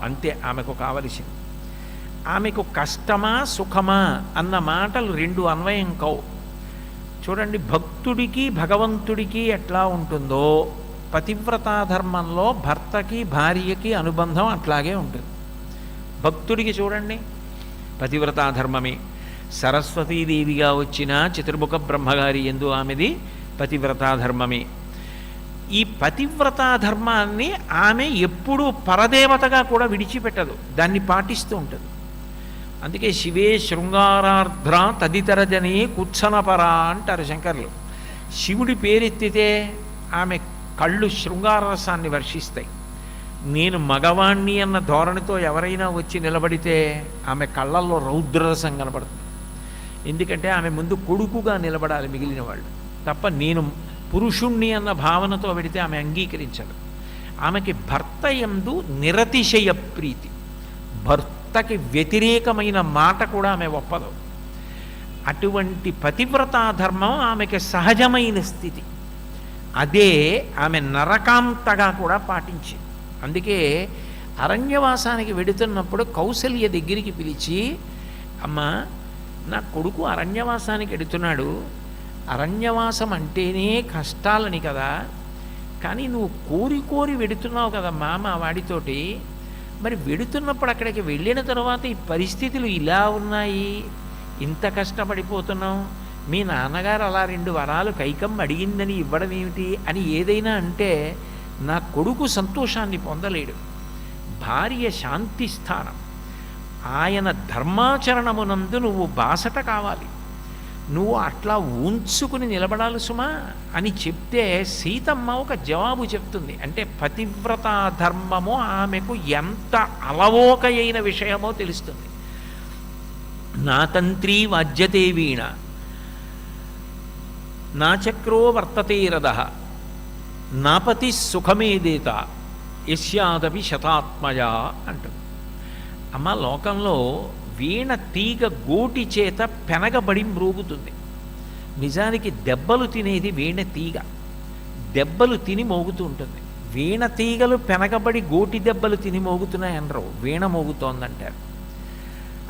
A: అంతే ఆమెకు కావలసింది. ఆమెకు కష్టమా సుఖమా అన్న మాటలు 2 అన్వయం కావు. చూడండి, భక్తుడికి భగవంతుడికి ఎట్లా ఉంటుందో పతివ్రతా ధర్మంలో భర్తకి భార్యకి అనుబంధం అట్లాగే ఉంటుంది. భక్తుడికి చూడండి, పతివ్రతా ధర్మమే. సరస్వతీదేవిగా వచ్చిన చతుర్ముఖ బ్రహ్మగారి యందు ఆమెది పతివ్రతా ధర్మమే. ఈ పతివ్రతా ధర్మాన్ని ఆమె ఎప్పుడూ పరదేవతగా కూడా విడిచిపెట్టదు, దాన్ని పాటిస్తూ ఉంటుంది. అందుకే శివే శృంగారార్ధ్ర తదితర జనే కుత్సనపరా అంటారు శంకర్లు. శివుడి పేరెత్తితే ఆమె కళ్ళు శృంగారరసాన్ని వర్షిస్తాయి. నేను మగవాణ్ణి అన్న ధోరణితో ఎవరైనా వచ్చి నిలబడితే ఆమె కళ్ళల్లో రౌద్రరసం కనబడుతుంది. ఎందుకంటే ఆమె ముందు కొడుకుగా నిలబడాలి మిగిలిన వాళ్ళు తప్ప, నేను పురుషుణ్ణి అన్న భావనతో పెడితే ఆమె అంగీకరించదు. ఆమెకి భర్త యందు నిరతిశయ ప్రీతి, భర్తకి వ్యతిరేకమైన మాట కూడా ఆమె ఒప్పదు. అటువంటి పతివ్రతా ధర్మం ఆమెకి సహజమైన స్థితి. అదే ఆమె నరకాంతగా కూడా పాటించింది. అందుకే అరణ్యవాసానికి వెడుతున్నప్పుడు కౌసల్య దగ్గరికి పిలిచి, అమ్మ నా కొడుకు అరణ్యవాసానికి వెడుతున్నాడు, అరణ్యవాసం అంటేనే కష్టాలని కదా, కానీ నువ్వు కోరి కోరి వెడుతున్నావు కదమ్మా మా వాడితోటి, మరి వెడుతున్నప్పుడు అక్కడికి వెళ్ళిన తర్వాత ఈ పరిస్థితులు ఇలా ఉన్నాయి, ఇంత కష్టపడిపోతున్నావు, మీ నాన్నగారు అలా 2 వరాలు కైకమ్మ అడిగిందని ఇవ్వడం ఏమిటి అని ఏదైనా అంటే నా కొడుకు సంతోషాన్ని పొందలేడు. భార్య శాంతి స్థానం, ఆయన ధర్మాచరణమునందు నువ్వు బాసట కావాలి, నువ్వు అట్లా ఉంచుకుని నిలబడాలి సుమా అని చెప్తే సీతమ్మ ఒక జవాబు చెప్తుంది. అంటే పతివ్రతా ధర్మము ఆమెకు ఎంత అలవోకయైన విషయమో తెలుస్తుంది. నా తంత్రీ వాజ్యతే వీణ, నా చక్రో వర్తతే రథః, నాపతి సుఖమేదేత యస్యాదపి శతాత్మజా అంటుంది. అమ్మ లోకంలో వీణ తీగ గోటి చేత పెనగబడి మ్రోగుతుంది. నిజానికి దెబ్బలు తినేది వీణ తీగ, దెబ్బలు తిని మోగుతూ ఉంటుంది. వీణ తీగలు పెనగబడి గోటి దెబ్బలు తిని మోగుతున్నాయనరు, వీణ మోగుతోందంటారు.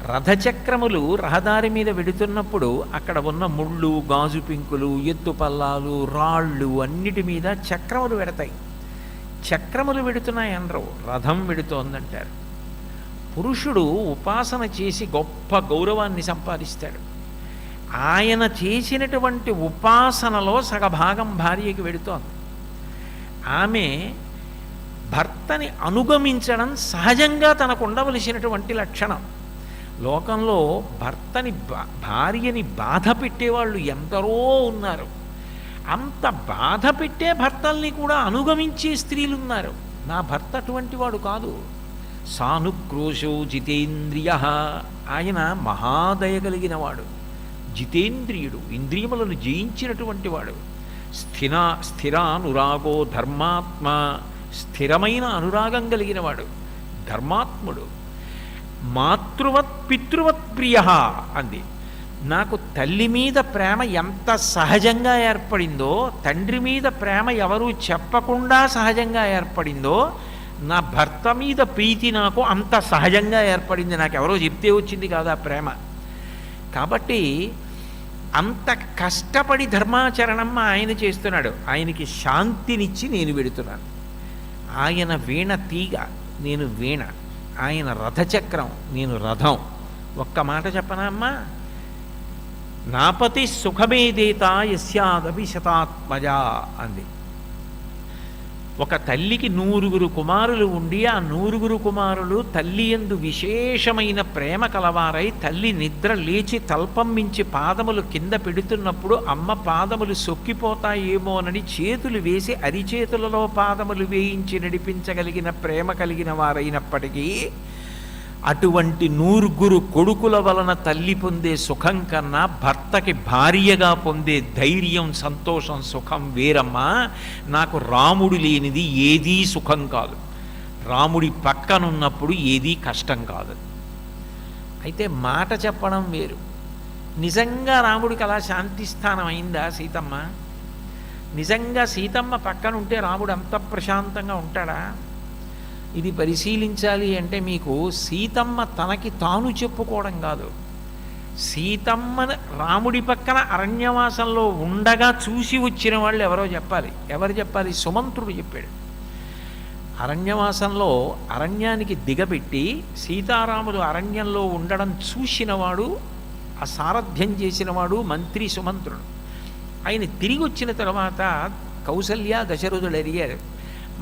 A: రథచక్రములు రహదారి మీద వెడుతున్నప్పుడు అక్కడ ఉన్న ముళ్ళు, గాజు పింకులు, ఎత్తు పల్లాలు, రాళ్ళు అన్నిటి మీద చక్రములు వెడతాయి. చక్రములు వెడుతున్నాయనరు, రథం వెడుతోందంటారు. పురుషుడు ఉపాసన చేసి గొప్ప గౌరవాన్ని సంపాదిస్తాడు. ఆయన చేసినటువంటి ఉపాసనలో సగభాగం భార్యకి వెడుతోంది. ఆమె భర్తని అనుగమించడం సహజంగా తనకు ఉండవలసినటువంటి లక్షణం. లోకంలో భార్యని బాధ పెట్టేవాళ్ళు ఎందరో ఉన్నారు. అంత బాధ పెట్టే భర్తల్ని కూడా అనుగమించే స్త్రీలు ఉన్నారు. నా భర్త అటువంటి వాడు కాదు. సానుక్రోశో జితేంద్రియ, ఆయన మహాదయ కలిగిన వాడు, జితేంద్రియుడు, ఇంద్రియములను జయించినటువంటి వాడు. స్థిరానురాగో ధర్మాత్మ, స్థిరమైన అనురాగం కలిగిన వాడు, ధర్మాత్ముడు. మాతృవత్ పితృవత్ ప్రియ అంది. నాకు తల్లి మీద ప్రేమ ఎంత సహజంగా ఏర్పడిందో, తండ్రి మీద ప్రేమ ఎవరూ చెప్పకుండా సహజంగా ఏర్పడిందో, నా భర్త మీద ప్రీతి నాకు అంత సహజంగా ఏర్పడింది. నాకు ఎవరో చెప్తే వచ్చింది కాదు ఆ ప్రేమ. కాబట్టి అంత కష్టపడి ధర్మాచరణం ఆయన చేస్తున్నాడు. ఆయనకి శాంతినిచ్చి నేను వెడుతున్నాను. ఆయన వీణ తీగ, నేను వీణ. ఆయన రథచక్రం, నేను రథం. ఒక్క మాట చెప్పనా అమ్మా, నాపతి సుఖమేదేత యస్యాదపి శతాత్మజా అంది. ఒక తల్లికి 9 కుమారులు ఉండి ఆ 9 కుమారులు తల్లి యందు విశేషమైన ప్రేమ కలవారై తల్లి నిద్ర లేచి తల్పం మించి పాదములు కింద పెడుతున్నప్పుడు అమ్మ పాదములు సొక్కిపోతాయేమోనని చేతులు వేసి అరిచేతులలో పాదములు వేయించి నడిపించగలిగిన ప్రేమ కలిగిన వారైనప్పటికీ అటువంటి 9 కొడుకుల వలన తల్లి పొందే సుఖం కన్నా భర్తకి భార్యగా పొందే ధైర్యం, సంతోషం, సుఖం వేరమ్మా. నాకు రాముడు లేనిది ఏదీ సుఖం కాదు, రాముడి పక్కనున్నప్పుడు ఏదీ కష్టం కాదు. అయితే మాట చెప్పడం వేరు. నిజంగా రాముడికి అలా శాంతిస్థానం అయిందా సీతమ్మ? నిజంగా సీతమ్మ పక్కనుంటే రాముడు అంత ప్రశాంతంగా ఉంటాడా? ఇది పరిశీలించాలి అంటే మీకు సీతమ్మ తనకి తాను చెప్పుకోవడం కాదు, సీతమ్మ రాముడి పక్కన అరణ్యవాసంలో ఉండగా చూసి వచ్చిన వాళ్ళు ఎవరో చెప్పాలి. ఎవరు చెప్పాలి? సుమంత్రుడు చెప్పాడు. అరణ్యవాసంలో అరణ్యానికి దిగబెట్టి సీతారాములు అరణ్యంలో ఉండడం చూసినవాడు, ఆ సారథ్యం చేసినవాడు మంత్రి సుమంత్రుడు. ఆయన తిరిగి వచ్చిన తర్వాత కౌసల్య దశరథుడు అడిగారు,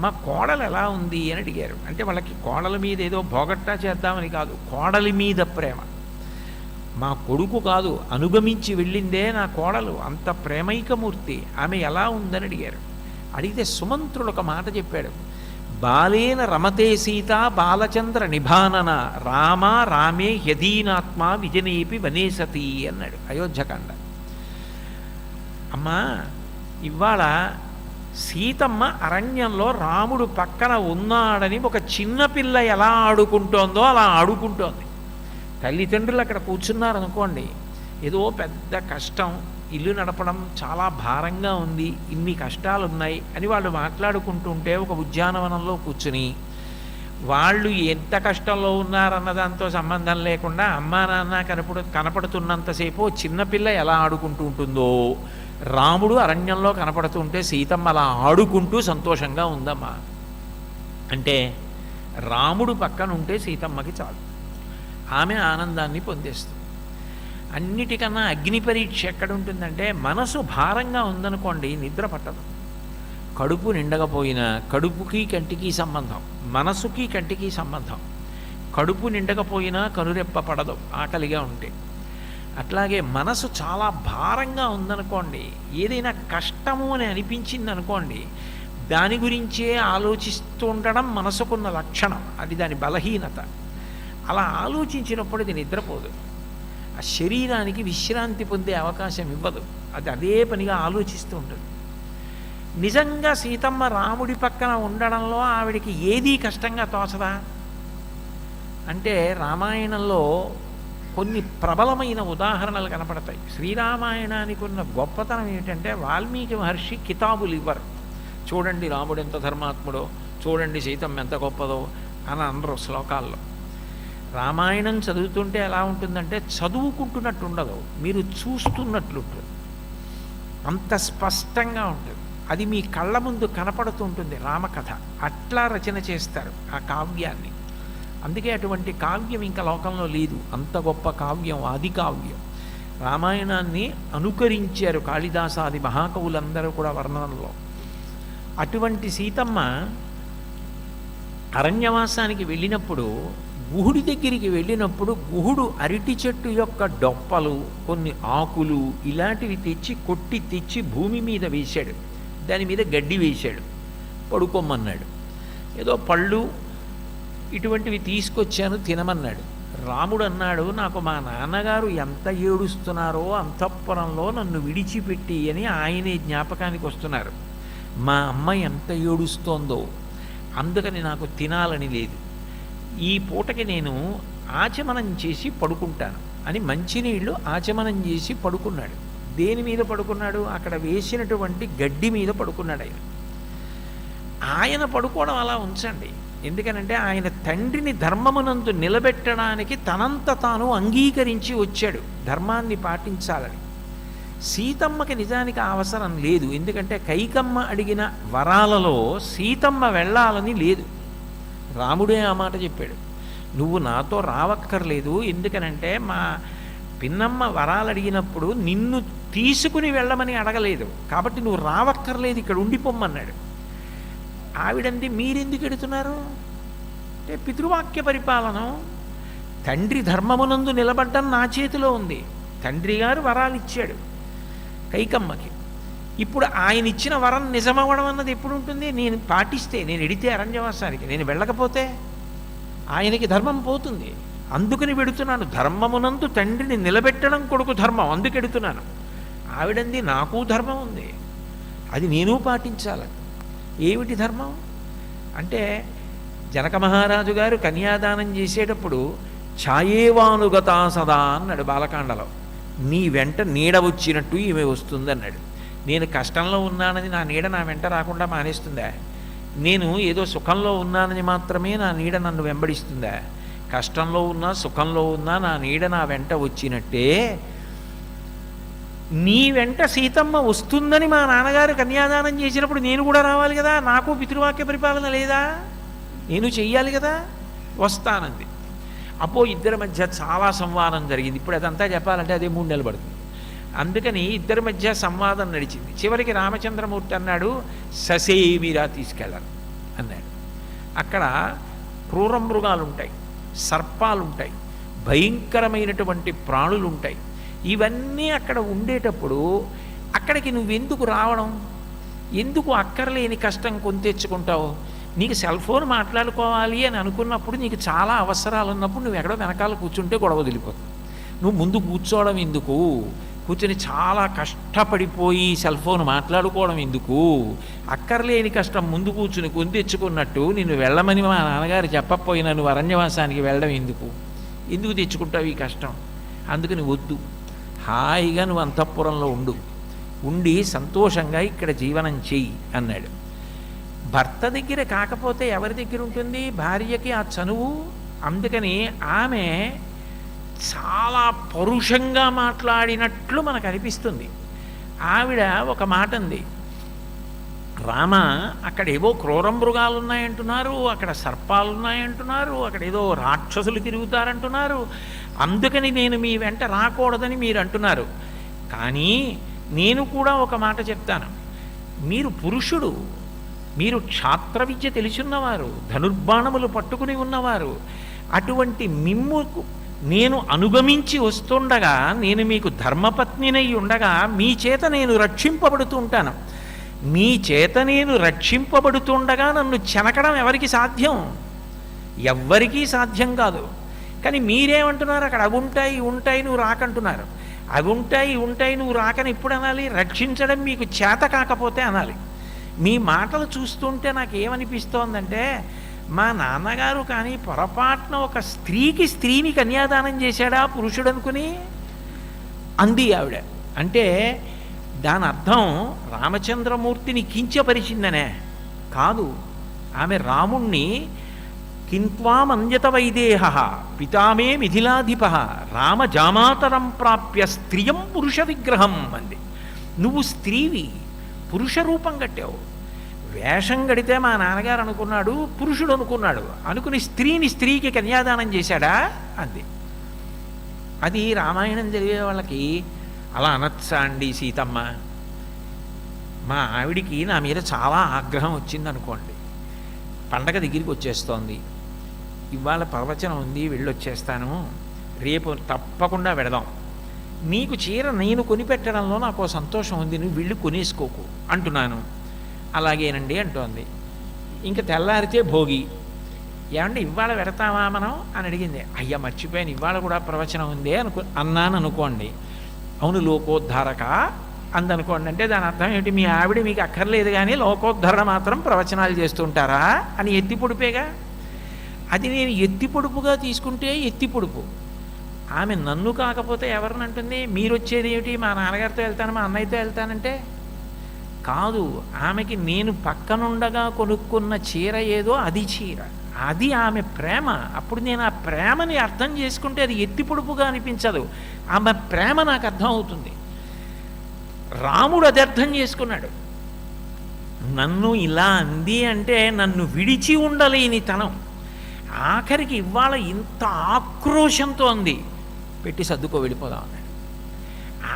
A: మా కోడలు ఎలా ఉంది అని అడిగారు. అంటే వాళ్ళకి కోడల మీద ఏదో భోగట్టా చేద్దామని కాదు, కోడలి మీద ప్రేమ. మా కొడుకు కాదు, అనుగమించి వెళ్ళిందే నా కోడలు, అంత ప్రేమైకమూర్తి, ఆమె ఎలా ఉందని అడిగారు. అడిగితే సుమంత్రుడు ఒక మాట చెప్పాడు, బాలేన రమతే సీత బాలచంద్ర నిభానన రామ రామే హ్యధీనాత్మ విజనేపి వనేసతి అన్నాడు అయోధ్యకాండ. అమ్మా, ఇవాళ సీతమ్మ అరణ్యంలో రాముడు పక్కన ఉన్నాడని ఒక చిన్నపిల్ల ఎలా ఆడుకుంటోందో అలా ఆడుకుంటోంది. తల్లిదండ్రులు అక్కడ కూర్చున్నారనుకోండి, ఏదో పెద్ద కష్టం, ఇల్లు నడపడం చాలా భారంగా ఉంది, ఇన్ని కష్టాలు ఉన్నాయి అని వాళ్ళు మాట్లాడుకుంటుంటే ఒక ఉద్యానవనంలో కూర్చుని వాళ్ళు ఎంత కష్టంలో ఉన్నారన్న దాంతో సంబంధం లేకుండా అమ్మా నాన్న కనపడుతున్నంతసేపు చిన్నపిల్ల ఎలా ఆడుకుంటూ ఉంటుందో రాముడు అరణ్యంలో కనపడుతుంటే సీతమ్మ అలా ఆడుకుంటూ సంతోషంగా ఉందమ్మా. అంటే రాముడు పక్కన ఉంటే సీతమ్మకి చాలు, ఆమె ఆనందాన్ని పొందేస్తుంది. అన్నిటికన్నా అగ్ని పరీక్ష ఎక్కడ ఉంటుందంటే, మనసు భారంగా ఉందనుకోండి నిద్ర పట్టదు. కడుపు నిండకపోయినా కడుపుకి కంటికి సంబంధం, మనసుకి కంటికి సంబంధం. కడుపు నిండకపోయినా కనురెప్ప పడదు ఆకలిగా ఉంటే. అట్లాగే మనసు చాలా భారంగా ఉందనుకోండి, ఏదైనా కష్టము అని అనిపించింది అనుకోండి, దాని గురించే ఆలోచిస్తూ ఉండడం మనసుకున్న లక్షణం, అది దాని బలహీనత. అలా ఆలోచించినప్పుడు ఇది నిద్రపోదు, ఆ శరీరానికి విశ్రాంతి పొందే అవకాశం ఇవ్వదు, అది అదే పనిగా ఆలోచిస్తూ ఉంటుంది. నిజంగా సీతమ్మ రాముడి పక్కన ఉండడంలో ఆవిడికి ఏదీ కష్టంగా తోచదా అంటే, రామాయణంలో కొన్ని ప్రబలమైన ఉదాహరణలు కనపడతాయి. శ్రీరామాయణానికి ఉన్న గొప్పతనం ఏమిటంటే, వాల్మీకి మహర్షి కితాబులు ఇవ్వరు. చూడండి రాముడు ఎంత ధర్మాత్ముడో, చూడండి సీతమ్మ ఎంత గొప్పదో అని అనరు శ్లోకాల్లో. రామాయణం చదువుతుంటే ఎలా ఉంటుందంటే, చదువుకుంటున్నట్టు ఉండదు, మీరు చూస్తున్నట్లుంటుంది, అంత స్పష్టంగా ఉంటుంది. అది మీ కళ్ళ ముందు కనపడుతుంటుంది రామకథ. అట్లా రచన చేస్తారు ఆ కావ్యాన్ని. అందుకే అటువంటి కావ్యం ఇంకా లోకంలో లేదు. అంత గొప్ప కావ్యం, ఆది కావ్యం. రామాయణాన్ని అనుకరించారు కాళిదాసాది మహాకవులందరూ కూడా వర్ణనలో. అటువంటి సీతమ్మ అరణ్యవాసానికి వెళ్ళినప్పుడు, గుహుడి దగ్గరికి వెళ్ళినప్పుడు, గుహుడు అరటి చెట్టు యొక్క డొప్పలు, కొన్ని ఆకులు ఇలాంటివి తెచ్చి భూమి మీద వేశాడు. దాని మీద గడ్డి వేశాడు, పడుకోమన్నాడు. ఏదో పళ్ళు ఇటువంటివి తీసుకొచ్చాను తినమన్నాడు. రాముడు అన్నాడు, నాకు మా నాన్నగారు ఎంత ఏడుస్తున్నారో అంతఃపురంలో నన్ను విడిచిపెట్టి అని ఆయనే జ్ఞాపకానికి వస్తున్నారు. మా అమ్మ ఎంత ఏడుస్తోందో, అందుకని నాకు తినాలని లేదు, ఈ పూటకి నేను ఆచమనం చేసి పడుకుంటాను అని మంచినీళ్ళు ఆచమనం చేసి పడుకున్నాడు. దేని మీద పడుకున్నాడు? అక్కడ వేసినటువంటి గడ్డి మీద పడుకున్నాడు. ఆయన పడుకోవడం అలా ఉంచండి, ఎందుకనంటే ఆయన తండ్రిని ధర్మమునందు నిలబెట్టడానికి తనంత తాను అంగీకరించి వచ్చాడు ధర్మాన్ని పాటించాలని. సీతమ్మకి నిజానికి అవసరం లేదు, ఎందుకంటే కైకమ్మ అడిగిన వరాలలో సీతమ్మ వెళ్ళాలని లేదు. రాముడే ఆ మాట చెప్పాడు, నువ్వు నాతో రావక్కర్లేదు, ఎందుకనంటే మా పిన్నమ్మ వరాలు అడిగినప్పుడు నిన్ను తీసుకుని వెళ్ళమని అడగలేదు, కాబట్టి నువ్వు రావక్కర్లేదు, ఇక్కడ ఉండిపోమ్మన్నాడు. ఆవిడంది, మీరెందుకు ఎడుతున్నారు అంటే, పితృవాక్య పరిపాలనం, తండ్రి ధర్మమునందు నిలబడ్డం నా చేతిలో ఉంది. తండ్రి గారు వరాలు ఇచ్చాడు కైకమ్మకి. ఇప్పుడు ఆయన ఇచ్చిన వరం నిజమవ్వడం అన్నది ఎప్పుడు ఉంటుంది? నేను పాటిస్తే, నేను ఎడితే అరణ్యవాసానికి, నేను వెళ్ళకపోతే ఆయనకి ధర్మం పోతుంది. అందుకని వెడుతున్నాను, ధర్మమునందు తండ్రిని నిలబెట్టడం కొడుకు ధర్మం, అందుకు ఎడుతున్నాను. ఆవిడంది, నాకు ధర్మం ఉంది, అది నేను పాటించాలి. ఏమిటి ధర్మం అంటే, జనక మహారాజు గారు కన్యాదానం చేసేటప్పుడు ఛాయేవానుగతా సదా అన్నాడు బాలకాండలో. నీ వెంట నీడ వచ్చినట్టు ఈమె వస్తుంది అన్నాడు. నేను కష్టంలో ఉన్నానని నా నీడ నా వెంట రాకుండా మానేస్తుందా? నేను ఏదో సుఖంలో ఉన్నానని మాత్రమే నా నీడ నన్ను వెంబడిస్తుందా? కష్టంలో ఉన్నా సుఖంలో ఉన్నా నా నీడ నా వెంట వచ్చినట్టే నీ వెంట సీతమ్మ వస్తుందని మా నాన్నగారు కన్యాదానం చేసినప్పుడు నేను కూడా రావాలి కదా, నాకు పితృవాక్య పరిపాలన లేదా, నేను చెయ్యాలి కదా, వస్తానంది. అపో ఇద్దరి మధ్య చాలా సంవాదం జరిగింది. ఇప్పుడు అదంతా చెప్పాలంటే అదే 3 నెలలు పడుతుంది. అందుకని ఇద్దరి మధ్య సంవాదం నడిచింది. చివరికి రామచంద్రమూర్తి అన్నాడు, ససేమిరా తీసుకెళ్ళాలి అన్నాడు. అక్కడ క్రూర మృగాలు ఉంటాయి, సర్పాలు ఉంటాయి, భయంకరమైనటువంటి ప్రాణులు ఉంటాయి. ఇవన్నీ అక్కడ ఉండేటప్పుడు అక్కడికి నువ్వెందుకు రావడం, ఎందుకు అక్కర్లేని కష్టం కొని తెచ్చుకుంటావు? నీకు సెల్ ఫోన్ మాట్లాడుకోవాలి అని అనుకున్నప్పుడు, నీకు చాలా అవసరాలు ఉన్నప్పుడు నువ్వు ఎక్కడో వెనకాల కూర్చుంటే గొడవ వదిలిపోతుంది. నువ్వు ముందు కూర్చోవడం ఎందుకు, కూర్చొని చాలా కష్టపడిపోయి సెల్ ఫోన్ మాట్లాడుకోవడం ఎందుకు? అక్కర్లేని కష్టం ముందు కూర్చుని కొని తెచ్చుకున్నట్టు నిన్ను వెళ్ళమని మా నాన్నగారు చెప్పకపోయినా నువ్వు అరణ్యవాసానికి వెళ్ళడం ఎందుకు తెచ్చుకుంటావు ఈ కష్టం? అందుకని వద్దు, హాయిగా నువ్వు అంతఃపురంలో ఉండి సంతోషంగా ఇక్కడ జీవనం చెయ్యి అన్నాడు. భర్త దగ్గర కాకపోతే ఎవరి దగ్గర ఉంటుంది? భార్యకి ఆ చనువు. అందుకని ఆమె చాలా పరుషంగా మాట్లాడినట్లు మనకు అనిపిస్తుంది. ఆవిడ ఒక మాట అంది, రామ అక్కడ ఏవో క్రూర మృగాలు ఉన్నాయంటున్నారు, అక్కడ సర్పాలు ఉన్నాయంటున్నారు, అక్కడ ఏదో రాక్షసులు తిరుగుతారంటున్నారు, అందుకని నేను మీ వెంట రాకూడదని మీరు అంటున్నారు. కానీ నేను కూడా ఒక మాట చెప్తాను, మీరు పురుషుడు, మీరు క్షాత్ర విద్య తెలిసిన్నవారు, ధనుర్బాణములు పట్టుకుని ఉన్నవారు. అటువంటి మిమ్ముకు నేను అనుగమించి వస్తుండగా, నేను మీకు ధర్మపత్నినై ఉండగా మీ చేత నేను రక్షింపబడుతూ ఉంటాను. మీ చేత నేను రక్షింపబడుతుండగా నన్ను చెనకడం ఎవరికి సాధ్యం? ఎవ్వరికీ సాధ్యం కాదు. కానీ మీరేమంటున్నారు? అక్కడ అవి ఉంటాయి ఉంటాయి నువ్వు రాకంటున్నారు. అవి ఉంటాయి నువ్వు రాకని ఎప్పుడు అనాలి? రక్షించడం మీకు చేత కాకపోతే అనాలి. మీ మాటలు చూస్తుంటే నాకేమనిపిస్తోందంటే, మా నాన్నగారు కానీ పొరపాటున ఒక స్త్రీని కన్యాదానం చేశాడా పురుషుడు అనుకుని అంది ఆవిడ. అంటే దాని అర్థం రామచంద్రమూర్తిని కించపరిచిందనే కాదు. ఆమె రాముణ్ణి కింత్వామన్యత వైదేహ పితామే మిథిలాధిప రామజామాతరం ప్రాప్య స్త్రియం పురుష విగ్రహం అంది. నువ్వు స్త్రీవి, పురుష రూపం కట్టావు. వేషం కడితే మా నాన్నగారు అనుకున్నాడు పురుషుడు అనుకుని స్త్రీకి కన్యాదానం చేశాడా అంది. అది రామాయణం చదివే వాళ్ళకి అలా అనొచ్చా అండి సీతమ్మ? మా ఆవిడికి నా మీద చాలా ఆగ్రహం వచ్చిందనుకోండి, పండగ దగ్గరికి వచ్చేస్తోంది, ఇవాళ ప్రవచనం ఉంది, వెళ్ళొచ్చేస్తాను, రేపు తప్పకుండా వెడదాం, నీకు చీర నేను కొనిపెట్టడంలో నాకు సంతోషం ఉంది, నువ్వు వెళ్ళి కొనేసుకోకు అంటున్నాను. అలాగేనండి అంటోంది. ఇంక తెల్లారితే భోగి, ఏమంటే ఇవాళ పెడతామా మనం అని అడిగింది. అయ్యా మర్చిపోయాను, ఇవాళ కూడా ప్రవచనం ఉందే అన్నాను అనుకోండి. అవును లోకోద్ధారక అందనుకోండి. అంటే దాని అర్థం ఏమిటి? మీ ఆవిడ మీకు అక్కర్లేదు కానీ లోకోద్ధరణ మాత్రం ప్రవచనాలు చేస్తుంటారా అని ఎత్తి పొడిపేగా. అది నేను ఎత్తి పొడుపుగా తీసుకుంటే ఎత్తి పొడుపు. ఆమె నన్ను కాకపోతే ఎవరినంటుంది? మీరు వచ్చేది ఏమిటి? మా నాన్నగారితో వెళ్తాను, మా అన్నయ్యతో వెళ్తానంటే కాదు. ఆమెకి నేను పక్కనుండగా కొనుక్కున్న చీర ఏదో అది చీర, అది ఆమె ప్రేమ. అప్పుడు నేను ఆ ప్రేమని అర్థం చేసుకుంటే అది ఎత్తి పొడుపుగా అనిపించదు, ఆమె ప్రేమ నాకు అర్థం అవుతుంది. రాముడు అది అర్థం చేసుకున్నాడు. నన్ను ఇలా అంది అంటే నన్ను విడిచి ఉండలేని తనం. ఆఖరికి ఇవాళ ఇంత ఆక్రోశంతో అంది, పెట్టి సర్దుకో వెళ్ళిపోదాం అన్నాడు.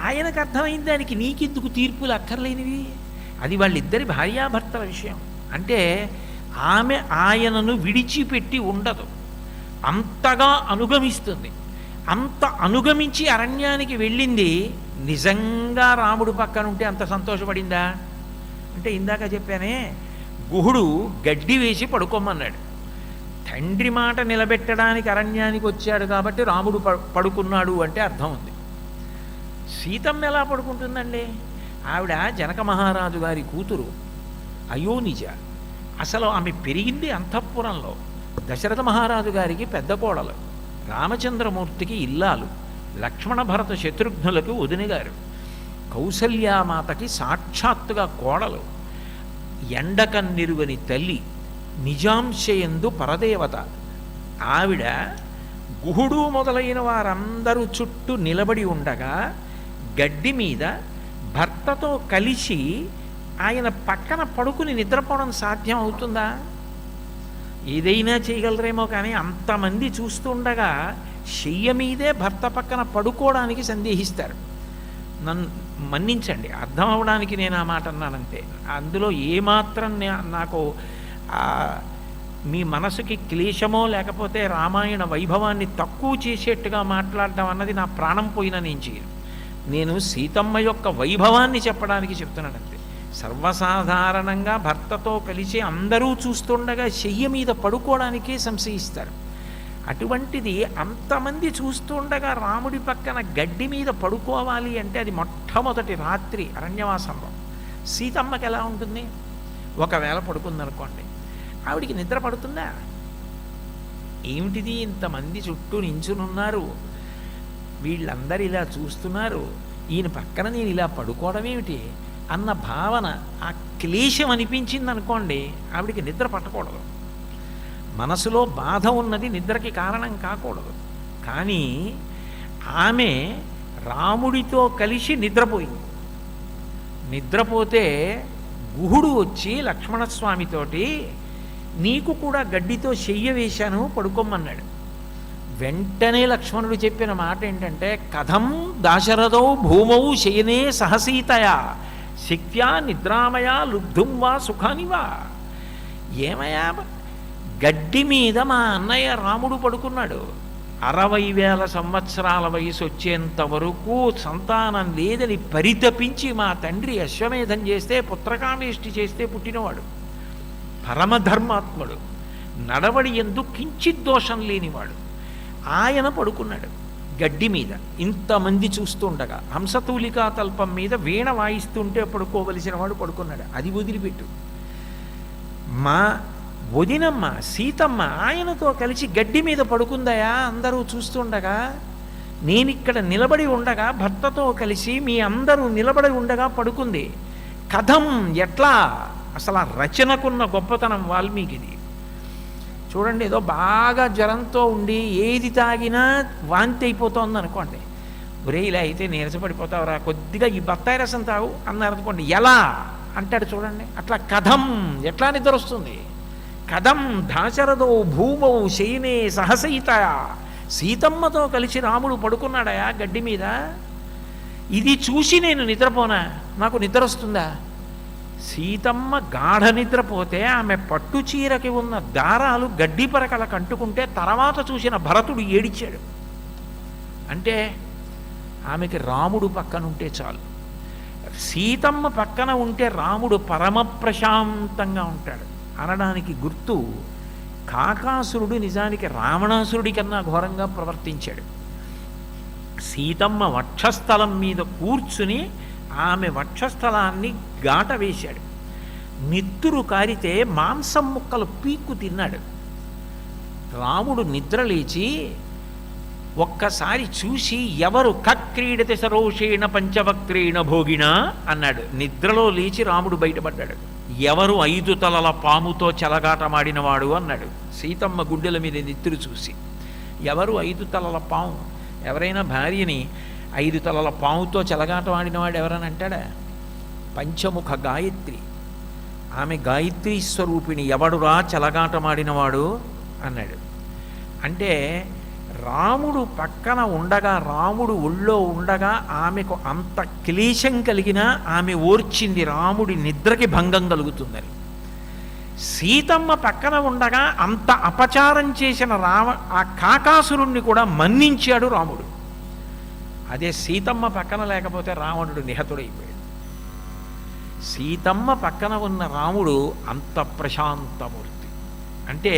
A: ఆయనకు అర్థమైంది దానికి నీకెందుకు తీర్పులు అక్కర్లేనివి, అది వాళ్ళిద్దరి భార్యాభర్తల విషయం. అంటే ఆమె ఆయనను విడిచిపెట్టి ఉండదు, అంతగా అనుగమిస్తుంది. అంత అనుగమించి అరణ్యానికి వెళ్ళింది. నిజంగా రాముడు పక్కన ఉంటే అంత సంతోషపడిందా అంటే, ఇందాక చెప్పానే, గుహుడు గడ్డి వేసి పడుకోమన్నాడు. తండ్రి మాట నిలబెట్టడానికి అరణ్యానికి వచ్చాడు కాబట్టి రాముడు పడుకున్నాడు అంటే అర్థం ఉంది. సీతమ్మ ఎలా పడుకుంటుందండి? ఆవిడ జనక మహారాజు గారి కూతురు, అయోనిజ. అసలు ఆమె పెరిగింది అంతఃపురంలో. దశరథ మహారాజు గారికి పెద్ద కోడలు, రామచంద్రమూర్తికి ఇల్లాలు, లక్ష్మణ భరత శత్రుఘ్నులకు వదినగారు, కౌసల్యామాతకి సాక్షాత్తుగా కోడలు, ఎండకన్నిరుగని తల్లి, నిజాంశయందు పరదేవత. ఆవిడ గుహుడు మొదలైన వారందరూ చుట్టూ నిలబడి ఉండగా గడ్డి మీద భర్తతో కలిసి ఆయన పక్కన పడుకుని నిద్రపోవడం సాధ్యం అవుతుందా? ఏదైనా చేయగలరేమో, కానీ అంతమంది చూస్తుండగా శయ్య మీదే భర్త పక్కన పడుకోవడానికి సందేహిస్తారు. నన్ను మన్నించండి, అర్థం అవడానికి నేను ఆ మాట అన్నానంతే. అందులో ఏమాత్రం నాకు మీ మనసుకి క్లేశమో లేకపోతే రామాయణ వైభవాన్ని తక్కువ చేసేట్టుగా మాట్లాడడం అన్నది నా ప్రాణం పోయినా నేను చేయను. నేను సీతమ్మ యొక్క వైభవాన్ని చెప్పడానికి చెప్తున్నానంతే. సర్వసాధారణంగా భర్తతో కలిసి అందరూ చూస్తుండగా శయ్య మీద పడుకోవడానికే సంశయిస్తారు. అటువంటిది అంతమంది చూస్తుండగా రాముడి పక్కన గడ్డి మీద పడుకోవాలి అంటే అది మొట్టమొదటి రాత్రి అరణ్యవాసంలో. సీతమ్మకి ఎలా ఉంటుంది? ఒకవేళ పడుకుందనుకోండి, ఆవిడికి నిద్ర పడుతుందా? ఏమిటిది, ఇంతమంది చుట్టూ నించునున్నారు, వీళ్ళందరూ ఇలా చూస్తున్నారు, ఈయన పక్కన నేను ఇలా పడుకోవడం ఏమిటి అన్న భావన, ఆ క్లేశం అనిపించింది అనుకోండి, ఆవిడికి నిద్ర పట్టకూడదు. మనసులో బాధ ఉన్నది నిద్రకి కారణం కాకూడదు. కానీ ఆమె రాముడితో కలిసి నిద్రపోయింది. నిద్రపోతే గుహుడు వచ్చి లక్ష్మణస్వామితోటి నీకు కూడా గడ్డితో శయ్య వేశాను, పడుకోమన్నాడు. వెంటనే లక్ష్మణుడు చెప్పిన మాట ఏంటంటే, కథం దాశరథౌ భూమౌ శయనే సహసీతయా శక్త్యా నిద్రామయా లుబ్ధుం వా సుఖానివా. ఏమయ్యా, గడ్డి మీద మా అన్నయ్య రాముడు పడుకున్నాడు. 60,000 సంవత్సరాల వయసు వచ్చేంత వరకు సంతానం లేదని పరితపించి మా తండ్రి అశ్వమేధం చేస్తే, పుత్రకామేష్టి చేస్తే పుట్టినవాడు, పరమధర్మాత్ముడు, నడవడి ఎందు కించిత్ దోషం లేనివాడు. ఆయన పడుకున్నాడు గడ్డి మీద, ఇంతమంది చూస్తుండగా. హంసతూలికా తల్పం మీద వీణ వాయిస్తుంటే పడుకోవలసిన వాడు పడుకున్నాడు. అది వదిలిపెట్టు, మా వదినమ్మ సీతమ్మ ఆయనతో కలిసి గడ్డి మీద పడుకుందయా అందరూ చూస్తుండగా. నేనిక్కడ నిలబడి ఉండగా భర్తతో కలిసి మీ అందరూ నిలబడి ఉండగా పడుకుంది. కథం, ఎట్లా? అసలు ఆ రచనకున్న గొప్పతనం వాల్మీకిది. చూడండి, ఏదో బాగా జ్వరంతో ఉండి ఏది తాగినా వాంతి అయిపోతుంది అనుకోండి, ఒరే ఇలా అయితే నీరసపడిపోతావురా, కొద్దిగా ఈ బత్తాయి రసం తాగు అన్నారు అనుకోండి, ఎలా అంటాడు చూడండి. అట్లా కథం, ఎట్లా నిద్ర వస్తుంది? కథం దాశరథో భూమౌ శయనే సహసీతయా, సీతమ్మతో కలిసి రాముడు పడుకున్నాడయా గడ్డి మీద. ఇది చూసి నేను నిద్రపోనా? నాకు నిద్ర వస్తుందా? సీతమ్మ గాఢ నిద్రపోతే ఆమె పట్టు చీరకి ఉన్న దారాలు గడ్డి పరకల కంటుకుంటే తర్వాత చూసిన భరతుడు ఏడిచాడు. అంటే ఆమెకి రాముడు పక్కనుంటే చాలు. సీతమ్మ పక్కన ఉంటే రాముడు పరమ ప్రశాంతంగా ఉంటాడు అనడానికి గుర్తు, కాకాసురుడు నిజానికి రావణాసురుడి కన్నా ఘోరంగా ప్రవర్తించాడు. సీతమ్మ వక్షస్థలం మీద కూర్చుని ఆమె వక్షస్థలాన్ని ఘాట వేశాడు. నిత్తురు కారితే మాంసం ముక్కలు పీక్కు తిన్నాడు. రాముడు నిద్రలేచి ఒక్కసారి చూసి, ఎవరు కక్రీడతి సరోషేణ పంచవక్రేణ భోగిన అన్నాడు. నిద్రలో లేచి రాముడు బయటపడ్డాడు. ఎవరు 5 తలల పాముతో చెలగాటమాడినవాడు అన్నాడు. సీతమ్మ గుడ్డెల మీద నిత్తురు చూసి, ఎవరు 5 తలల పాము? ఎవరైనా భార్యని 5 తలల పాముతో చెలగాటమాడినవాడు ఎవరని అంటాడా? పంచముఖ గాయత్రి, ఆమె గాయత్రీ స్వరూపిణి, ఎవడురా చెలగాటమాడినవాడు అన్నాడు. అంటే రాముడు పక్కన ఉండగా, రాముడు ఒళ్ళో ఉండగా ఆమెకు అంత క్లేశం కలిగినా ఆమె ఓర్చింది, రాముడి నిద్రకి భంగం కలుగుతుందని. సీతమ్మ పక్కన ఉండగా అంత అపచారం చేసిన ఆ కాకాసురుణ్ణి కూడా మన్నించాడు రాముడు. అదే సీతమ్మ పక్కన లేకపోతే రావణుడు నిహతుడైపోయాడు. సీతమ్మ పక్కన ఉన్న రాముడు అంత ప్రశాంతమూర్తి. అంటే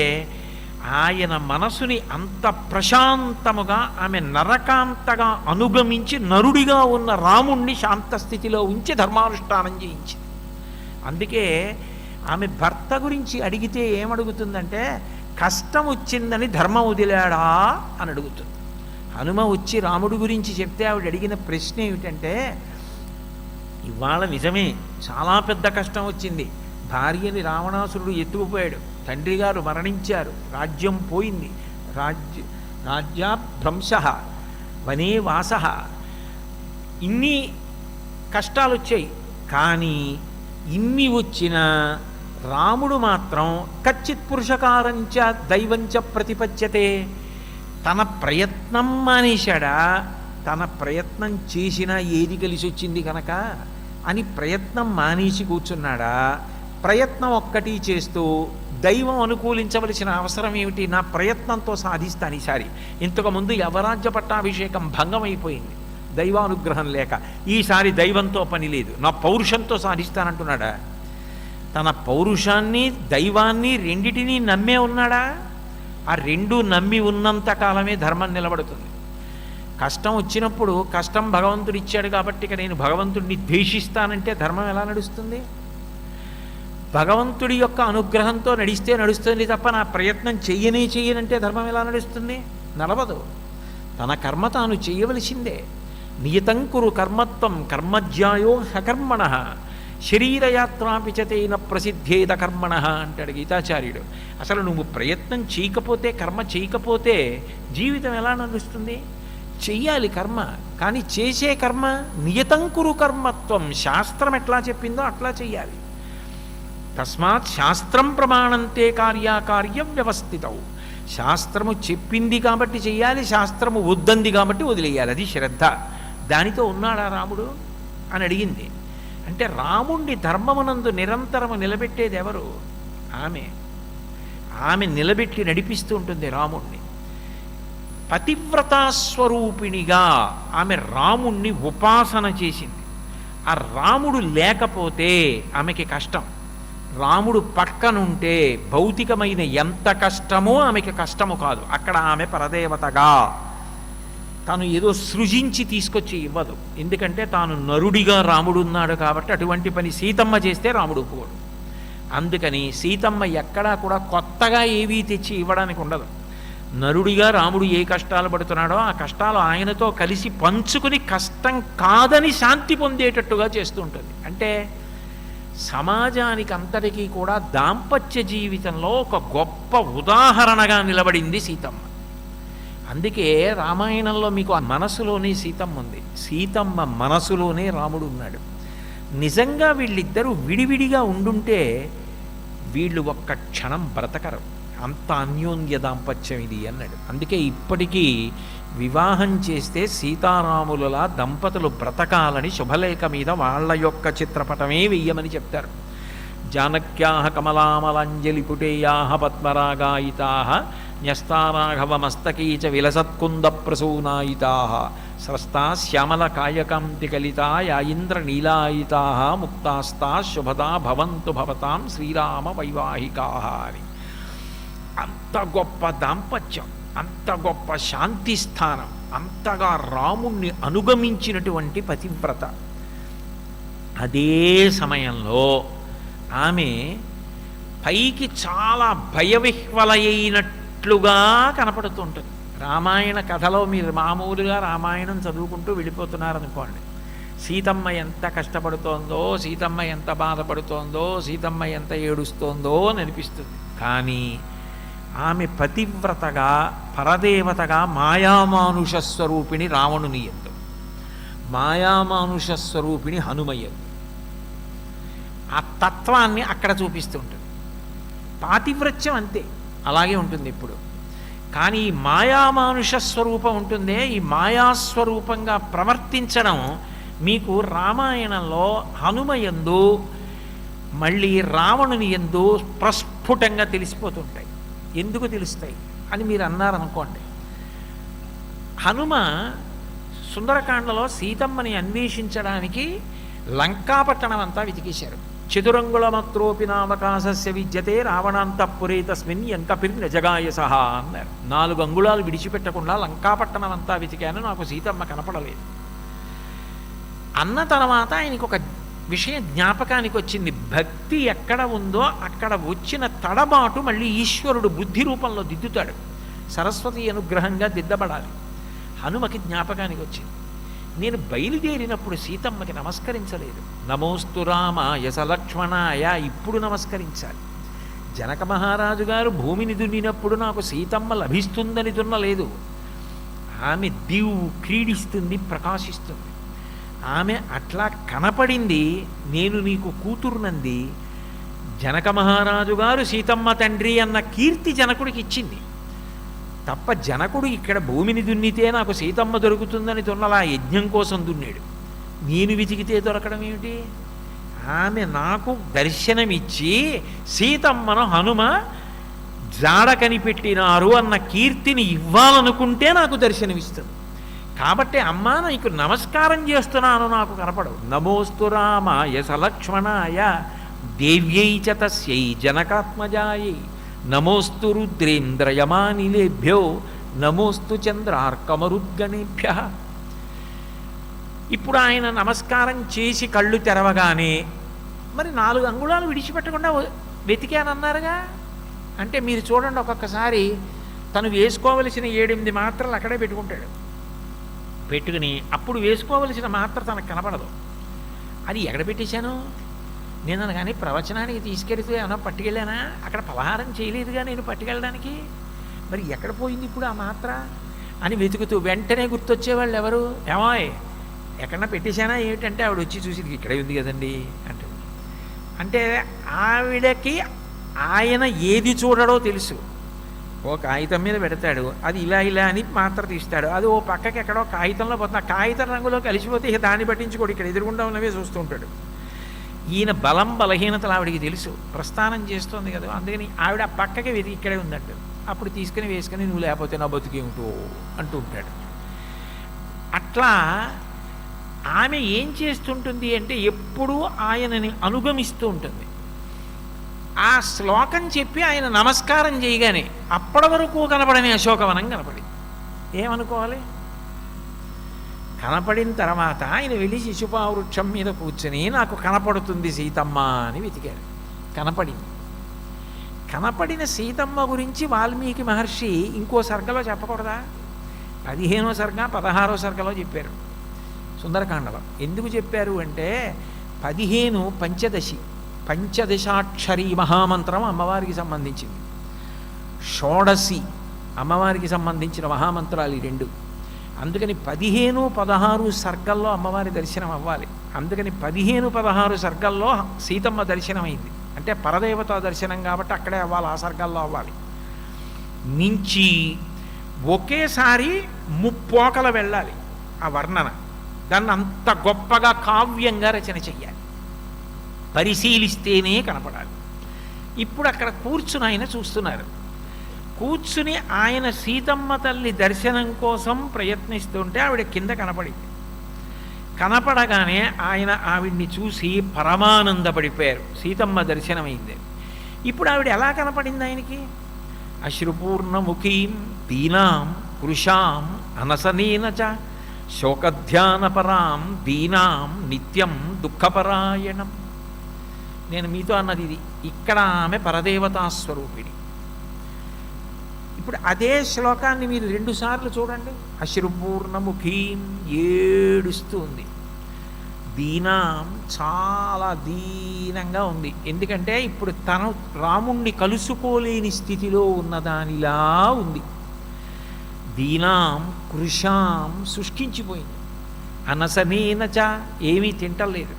A: ఆయన మనసుని అంత ప్రశాంతముగా ఆమె నరకాంతగా అనుగమించి నరుడిగా ఉన్న రాముణ్ణి శాంతస్థితిలో ఉంచి ధర్మానుష్ఠానం చేయించింది. అందుకే ఆమె భర్త గురించి అడిగితే ఏమడుగుతుందంటే, కష్టం వచ్చిందని ధర్మం వదిలాడా అని అడుగుతుంది. హనుమ వచ్చి రాముడి గురించి చెప్తే ఆవిడ అడిగిన ప్రశ్న ఏమిటంటే, ఇవాళ నిజమే చాలా పెద్ద కష్టం వచ్చింది, భార్యని రావణాసురుడు ఎత్తుకుపోయాడు, తండ్రి గారు మరణించారు, రాజ్యం పోయింది, రాజ్యాభ్రంశ, వనే వాస, ఇన్ని కష్టాలు వచ్చాయి. కానీ ఇన్ని వచ్చినా రాముడు మాత్రం కచ్చిత్ పురుషకారంచ దైవంచ ప్రతిపద్యతే. తన ప్రయత్నం మానేశాడా? తన ప్రయత్నం చేసినా ఏది కలిసి వచ్చింది కనుక అని ప్రయత్నం మానేసి కూర్చున్నాడా? ప్రయత్నం ఒక్కటి చేస్తూ దైవం అనుకూలించవలసిన అవసరం ఏమిటి? నా ప్రయత్నంతో సాధిస్తాను ఈసారి. ఇంతకుముందు యవరాజ్య పట్టాభిషేకం భంగం అయిపోయింది దైవానుగ్రహం లేక. ఈసారి దైవంతో పని లేదు, నా పౌరుషంతో సాధిస్తానంటున్నాడా? తన పౌరుషాన్ని దైవాన్ని రెండిటినీ నమ్మే ఉన్నాడా? ఆ రెండు నమ్మి ఉన్నంత కాలమే ధర్మం నిలబడుతుంది. కష్టం వచ్చినప్పుడు కష్టం భగవంతుడు ఇచ్చాడు కాబట్టి ఇక నేను భగవంతుడిని ద్వేషిస్తానంటే ధర్మం ఎలా నడుస్తుంది? భగవంతుడి యొక్క అనుగ్రహంతో నడిస్తే నడుస్తుంది తప్ప నా ప్రయత్నం చెయ్యనంటే ధర్మం ఎలా నడుస్తుంది? నడవదు. తన కర్మ తాను చేయవలసిందే. నియతంకురు కర్మత్వం కర్మజ్యాయో సకర్మణ శరీరయాత్రాపిచతేన ప్రసిద్ధేద కర్మణ అంటాడు గీతాచార్యుడు. అసలు నువ్వు ప్రయత్నం చేయకపోతే, కర్మ చేయకపోతే జీవితం ఎలా నడుస్తుంది? చెయ్యాలి కర్మ, కానీ చేసే కర్మ నియతంకురు కర్మత్వం. శాస్త్రం ఎట్లా చెప్పిందో అట్లా చెయ్యాలి. తస్మాత్ శాస్త్రం ప్రమాణంతే కార్యాకార్య వ్యవస్థితౌ. శాస్త్రము చెప్పింది కాబట్టి చెయ్యాలి, శాస్త్రము వద్దంది కాబట్టి వదిలేయాలి. అది శ్రద్ధ. దానితో ఉన్నాడా రాముడు అని అడిగింది. అంటే రాముణ్ణి ధర్మమునందు నిరంతరము నిలబెట్టేది ఎవరు? ఆమె నిలబెట్టి నడిపిస్తూ ఉంటుంది రాముణ్ణి. పతివ్రతాస్వరూపిణిగా ఆమె రాముణ్ణి ఉపాసన చేసింది. ఆ రాముడు లేకపోతే ఆమెకి కష్టం. రాముడు పక్కనుంటే భౌతికమైన ఎంత కష్టమో ఆమెకి కష్టము కాదు. అక్కడ ఆమె పరదేవతగా తాను ఏదో సృజించి తీసుకొచ్చి ఇవ్వదు. ఎందుకంటే తాను నరుడిగా రాముడు ఉన్నాడు కాబట్టి అటువంటి పని సీతమ్మ చేస్తే రాముడు ఒప్పుకోడు. అందుకని సీతమ్మ ఎక్కడా కూడా కొత్తగా ఏవీ తెచ్చి ఇవ్వడానికి ఉండదు. నరుడిగా రాముడు ఏ కష్టాలు పడుతున్నాడో ఆ కష్టాలు ఆయనతో కలిసి పంచుకుని కష్టం కాదని శాంతి పొందేటట్టుగా చేస్తూ ఉంటుంది. అంటే సమాజానికి అంతటికీ కూడా దాంపత్య జీవితంలో ఒక గొప్ప ఉదాహరణగా నిలబడింది సీతమ్మ. అందుకే రామాయణంలో మీకు ఆ మనసులోనే సీతమ్మ ఉంది, సీతమ్మ మనసులోనే రాముడు ఉన్నాడు. నిజంగా వీళ్ళిద్దరూ విడివిడిగా ఉండుంటే వీళ్ళు ఒక్క క్షణం బ్రతకరు. అంత అన్యోన్య దాంపత్యం ఇది అన్నాడు. అందుకే ఇప్పటికీ వివాహం చేస్తే సీతారాములలా దంపతులు బ్రతకాలని శుభలేఖ మీద వాళ్ళ యొక్క చిత్రపటమే వెయ్యమని చెప్తారు. జానక్యాహ కమలామలాంజలిపుటేయాహ పద్మరాగాయితాహ న్యస్తారాఘవమస్తకీచ విలసత్కుంద ప్రసూనాయితాహ స్రస్తా శ్యామలకాయకాంతికలితా యాయింద్ర నీలాయితాహ ముక్తాస్తా శుభదా భవంతు భవతాం శ్రీరామ వైవాహికాహ అని. అంత గొప్ప దాంపత్యం, అంత గొప్ప శాంతి స్థానం, అంతగా రాముణ్ణి అనుగమించినటువంటి పతివ్రత. అదే సమయంలో ఆమె పైకి చాలా భయవిహ్వలైనట్లుగా కనపడుతుంటుంది. రామాయణ కథలో మీరు మామూలుగా రామాయణం చదువుకుంటూ వెళ్ళిపోతున్నారనుకోండి, సీతమ్మ ఎంత కష్టపడుతోందో, సీతమ్మ ఎంత బాధపడుతోందో, సీతమ్మ ఎంత ఏడుస్తోందో అని అనిపిస్తుంది. కానీ ఆమె పతివ్రతగా పరదేవతగా మాయామానుషస్వరూపిణి రావణుని యందు, మాయామానుషస్వరూపిణి హనుమయ్యందు. ఆ తత్వాన్ని అక్కడ చూపిస్తుంటుంది. పాతివ్రత్యం అంతే, అలాగే ఉంటుంది ఇప్పుడు. కానీ ఈ మాయామానుష స్వరూపం ఉంటుందే, ఈ మాయాస్వరూపంగా ప్రవర్తించడం మీకు రామాయణంలో హనుమయందు మళ్ళీ రావణుని యందు ప్రస్ఫుటంగా తెలిసిపోతుంటాయి. ఎందుకు తెలుస్తాయి అని మీరు అన్నారనుకోండి. హనుమ సుందరకాండలో సీతమ్మని అన్వేషించడానికి లంకాపట్టణం అంతా వెతికేశారు. చతురంగుళమత్రోపి నావకాశస్య విద్యతే రావణాంతఃపురే తస్మిన్ యంకపిర్నజగాయ సహా అన్నారు. 4 అంగుళాలు విడిచిపెట్టకుండా లంకాపట్టణం అంతా వెతికాను, నాకు సీతమ్మ కనపడలేదు అన్న తర్వాత ఆయనకు ఒక విషయం జ్ఞాపకానికి వచ్చింది. భక్తి ఎక్కడ ఉందో అక్కడ వచ్చిన తడబాటు మళ్ళీ ఈశ్వరుడు బుద్ధి రూపంలో దిద్దుతాడు. సరస్వతి అనుగ్రహంగా దిద్దబడాలి. హనుమకి జ్ఞాపకానికి వచ్చింది, నేను బయలుదేరినప్పుడు సీతమ్మకి నమస్కరించలేదు. నమోస్తు రామాయ సలక్ష్మణాయ ఇప్పుడు నమస్కరించాలి. జనక మహారాజు గారు భూమిని దున్నినప్పుడు నాకు సీతమ్మ లభిస్తుందని దున్నలేదు, ఆమె క్రీడిస్తుంది, ప్రకాశిస్తుంది. ఆమె అట్లా కనపడింది. నేను నీకు కూతురునంది. జనక మహారాజు గారు సీతమ్మ తండ్రి అన్న కీర్తి జనకుడికి ఇచ్చింది తప్ప, జనకుడు ఇక్కడ భూమిని దున్నితే నాకు సీతమ్మ దొరుకుతుందని దున్నలా యజ్ఞం కోసం దున్నాడు. నేను వెతికితే దొరకడం ఏమిటి? ఆమె నాకు దర్శనమిచ్చి సీతమ్మను హనుమ జాడ కనిపెట్టినారు అన్న కీర్తిని ఇవ్వాలనుకుంటే నాకు దర్శనమిస్తుంది. కాబట్టి అమ్మా నీకు నమస్కారం చేస్తున్నాను, నాకు కనపడవు. నమోస్తు రామాయ సలక్ష్మణాయ దేవ్యై చ తస్యై జనకాత్మజాయై నమోస్తు రుద్రేంద్రయమానిలేభ్యో నమోస్తు చంద్రార్కమరుద్గణేభ్య. ఇప్పుడు ఆయన నమస్కారం చేసి కళ్ళు తెరవగానే మరి 4 అంగుళాలు విడిచిపెట్టకుండా వెతికానన్నారుగా. అంటే మీరు చూడండి, ఒక్కొక్కసారి తను వేసుకోవలసిన 7-8 మాత్రలు అక్కడే పెట్టుకుంటాడు. పెట్టుకుని అప్పుడు వేసుకోవలసిన మాత్ర తనకు కనపడదు. అది ఎక్కడ పెట్టేశాను నేను అనగానే ప్రవచనానికి తీసుకెళ్తే ఏమన్నా పట్టుకెళ్ళానా? అక్కడ పలహారం చేయలేదుగా నేను పట్టుకెళ్ళడానికి. మరి ఎక్కడ పోయింది ఇప్పుడు ఆ మాత్ర అని వెతుకుతూ వెంటనే గుర్తొచ్చేవాళ్ళు ఎవరు? ఏమాయ్ ఎక్కడన్నా పెట్టేశానా ఏమిటంటే ఆవిడ వచ్చి చూసి ఇక్కడే ఉంది కదండి అంటూ. అంటే ఆవిడకి ఆయన ఏది చూడడో తెలుసు. ఓ కాగితం మీద పెడతాడు, అది ఇలా ఇలా అని మాత్ర తీస్తాడు. అది ఓ పక్కకి ఎక్కడో కాగితంలో పోతుంది. ఆ కాగితం రంగులో కలిసిపోతే ఇక దాన్ని పట్టించుకోడు, ఇక్కడ ఎదురుగుండా ఉన్నవే చూస్తూ ఉంటాడు. ఈయన బలం బలహీనతలు ఆవిడికి తెలుసు. ప్రస్థానం చేస్తుంది కదా, అందుకని ఆవిడ ఆ పక్కకి వెతికి ఇక్కడే ఉందంట. అప్పుడు తీసుకుని వేసుకుని నువ్వు లేకపోతే నా బతుకేమిటో అంటూ ఉంటాడు. అట్లా ఆమె ఏం చేస్తుంటుంది అంటే ఎప్పుడూ ఆయనని అనుగమిస్తూ ఉంటుంది. ఆ శ్లోకం చెప్పి ఆయన నమస్కారం చేయగానే అప్పటి వరకు కనపడని అశోకవనం కనపడింది. ఏమనుకోవాలి? కనపడిన తర్వాత ఆయన వెళ్ళి శిశుపావృక్షం మీద కూర్చొని నాకు కనపడుతుంది సీతమ్మ అని వెతికారు. కనపడింది. కనపడిన సీతమ్మ గురించి వాల్మీకి మహర్షి ఇంకో సర్గలో చెప్పకూడదా? 15వ సర్గ 16వ సర్గలో చెప్పారు సుందరకాండలో. ఎందుకు చెప్పారు అంటే 15 పంచదశాక్షరి మహామంత్రం అమ్మవారికి సంబంధించింది. షోడశి అమ్మవారికి సంబంధించిన మహామంత్రాలు ఈ 2. అందుకని 15, 16 సర్గల్లో అమ్మవారి దర్శనం అవ్వాలి. అందుకని 15, 16 సర్గల్లో సీతమ్మ దర్శనమైంది. అంటే పరదేవత దర్శనం కాబట్టి అక్కడే అవ్వాలి, ఆ సర్గల్లో అవ్వాలి. నుంచి ఒకేసారి 3 పోకల వెళ్ళాలి ఆ వర్ణన. దాన్ని అంత గొప్పగా కావ్యంగా రచన చెయ్యాలి. పరిశీలిస్తేనే కనపడాలి. ఇప్పుడు అక్కడ కూర్చుని ఆయన చూస్తున్నారు. కూర్చుని ఆయన సీతమ్మ తల్లి దర్శనం కోసం ప్రయత్నిస్తుంటే ఆవిడ కింద కనపడింది. కనపడగానే ఆయన ఆవిడ్ని చూసి పరమానందపడిపోయారు. సీతమ్మ దర్శనమైంది. ఇప్పుడు ఆవిడ ఎలా కనపడింది ఆయనకి? అశ్రుపూర్ణముఖీం దీనాం కృషాం అనసనేన చ శోకధ్యానపరాం దీనాం నిత్యం దుఃఖపరాయణం. నేను మీతో అన్నది ఇది. ఇక్కడ ఆమె పరదేవతాస్వరూపిణి. ఇప్పుడు అదే శ్లోకాన్ని మీరు 2 సార్లు చూడండి. అశ్రుపూర్ణముఖీం ఏడుస్తూ ఉంది. దీనాం చాలా దీనంగా ఉంది. ఎందుకంటే ఇప్పుడు తను రాముణ్ణి కలుసుకోలేని స్థితిలో ఉన్నదానిలా ఉంది. దీనాం కృషాం శుష్కించిపోయింది. అనసనేనచ ఏమీ తింటలేదు.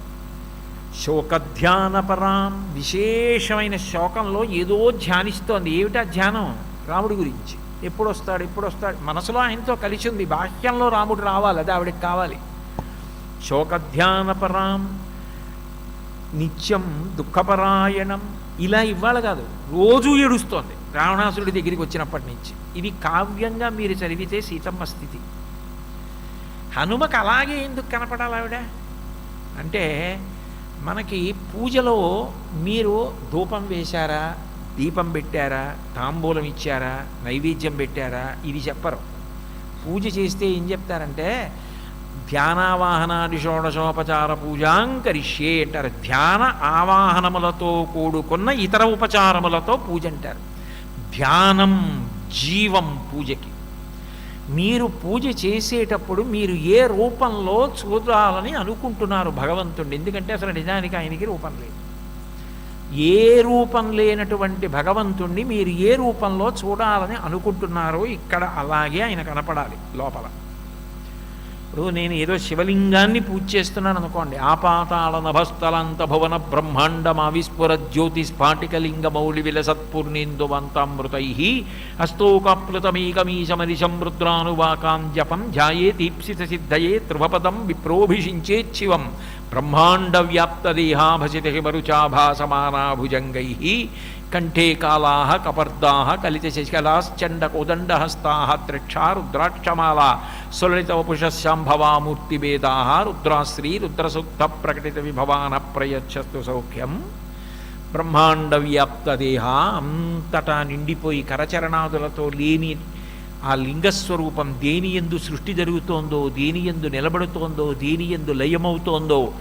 A: శోకధ్యానపరాం విశేషమైన శోకంలో ఏదో ధ్యానిస్తోంది. ఏమిటా ధ్యానం? రాముడి గురించి. ఎప్పుడు వస్తాడు మనసులో ఆయనతో కలిసి ఉంది. బాహ్యంలో రాముడు రావాలి, అది ఆవిడకి కావాలి. శోకధ్యానపరాం నిత్యం దుఃఖపరాయణం. ఇలా ఇవ్వాలి కాదు, రోజూ ఏడుస్తోంది రావణాసురుడి దగ్గరికి వచ్చినప్పటి నుంచి. ఇది కావ్యంగా మీరు చదివితే సీతమ్మ స్థితి. హనుమకు అలాగే ఎందుకు కనపడాలి ఆవిడ అంటే, మనకి పూజలో మీరు ధూపం వేశారా, దీపం పెట్టారా, తాంబూలం ఇచ్చారా, నైవేద్యం పెట్టారా, ఇది చెప్పరు. పూజ చేస్తే ఏం చెప్తారంటే ధ్యానావాహనాది షోడశోపచార పూజాంకరిష్యే అంటారు. ధ్యాన ఆవాహనములతో కూడుకున్న ఇతర ఉపచారములతో పూజ అంటారు. ధ్యానం జీవం పూజకి. మీరు పూజ చేసేటప్పుడు మీరు ఏ రూపంలో చూడాలని అనుకుంటున్నారు భగవంతుడిని? ఎందుకంటే అసలు నిజానికి ఆయనకి రూపం లేదు. ఏ రూపం లేనటువంటి భగవంతుణ్ణి మీరు ఏ రూపంలో చూడాలని అనుకుంటున్నారో ఇక్కడ అలాగే ఆయన కనపడాలి లోపల. ఇప్పుడు నేను ఏదో శివలింగాన్ని పూజ చేస్తున్నాను అనుకోండి, ఆపాతాళ నభస్థలంత భువన బ్రహ్మాండమా విస్ఫుర జ్యోతి స్ఫాటికలింగ మౌళి విలసత్పూర్ణేందువంతామృతై హస్తోకప్లుతమేకమీశమనిశం రుద్రానువాకాం జపం ధ్యాయే దీప్సిత సిద్ధయే త్రిభపదం విప్రోభిషించేచ్చివం బ్రహ్మాండ వ్యాప్తదేహా భసిత హిమరుచాభాసమానా భుజంగై కంఠే కాళా కపర్దా కలిత శశికలాశ్చండకోదండహస్తా త్రిక్షా రుద్రాక్షమాలా సులలిత వపుషశాంభవామూర్తిభేదా రుద్రాశ్రీ రుద్రసూక్త ప్రకటిత విభవాన ప్రయచ్చస్తు సౌఖ్యం. బ్రహ్మాండ వ్యాప్తదేహ అంతటా నిండిపోయి కరచరణాదులతో లేని ఆ లింగస్వరూపం దేనియందు సృష్టి జరుగుతోందో, దేనియందు నిలబడుతోందో, దేనియందు లయమవుతోందో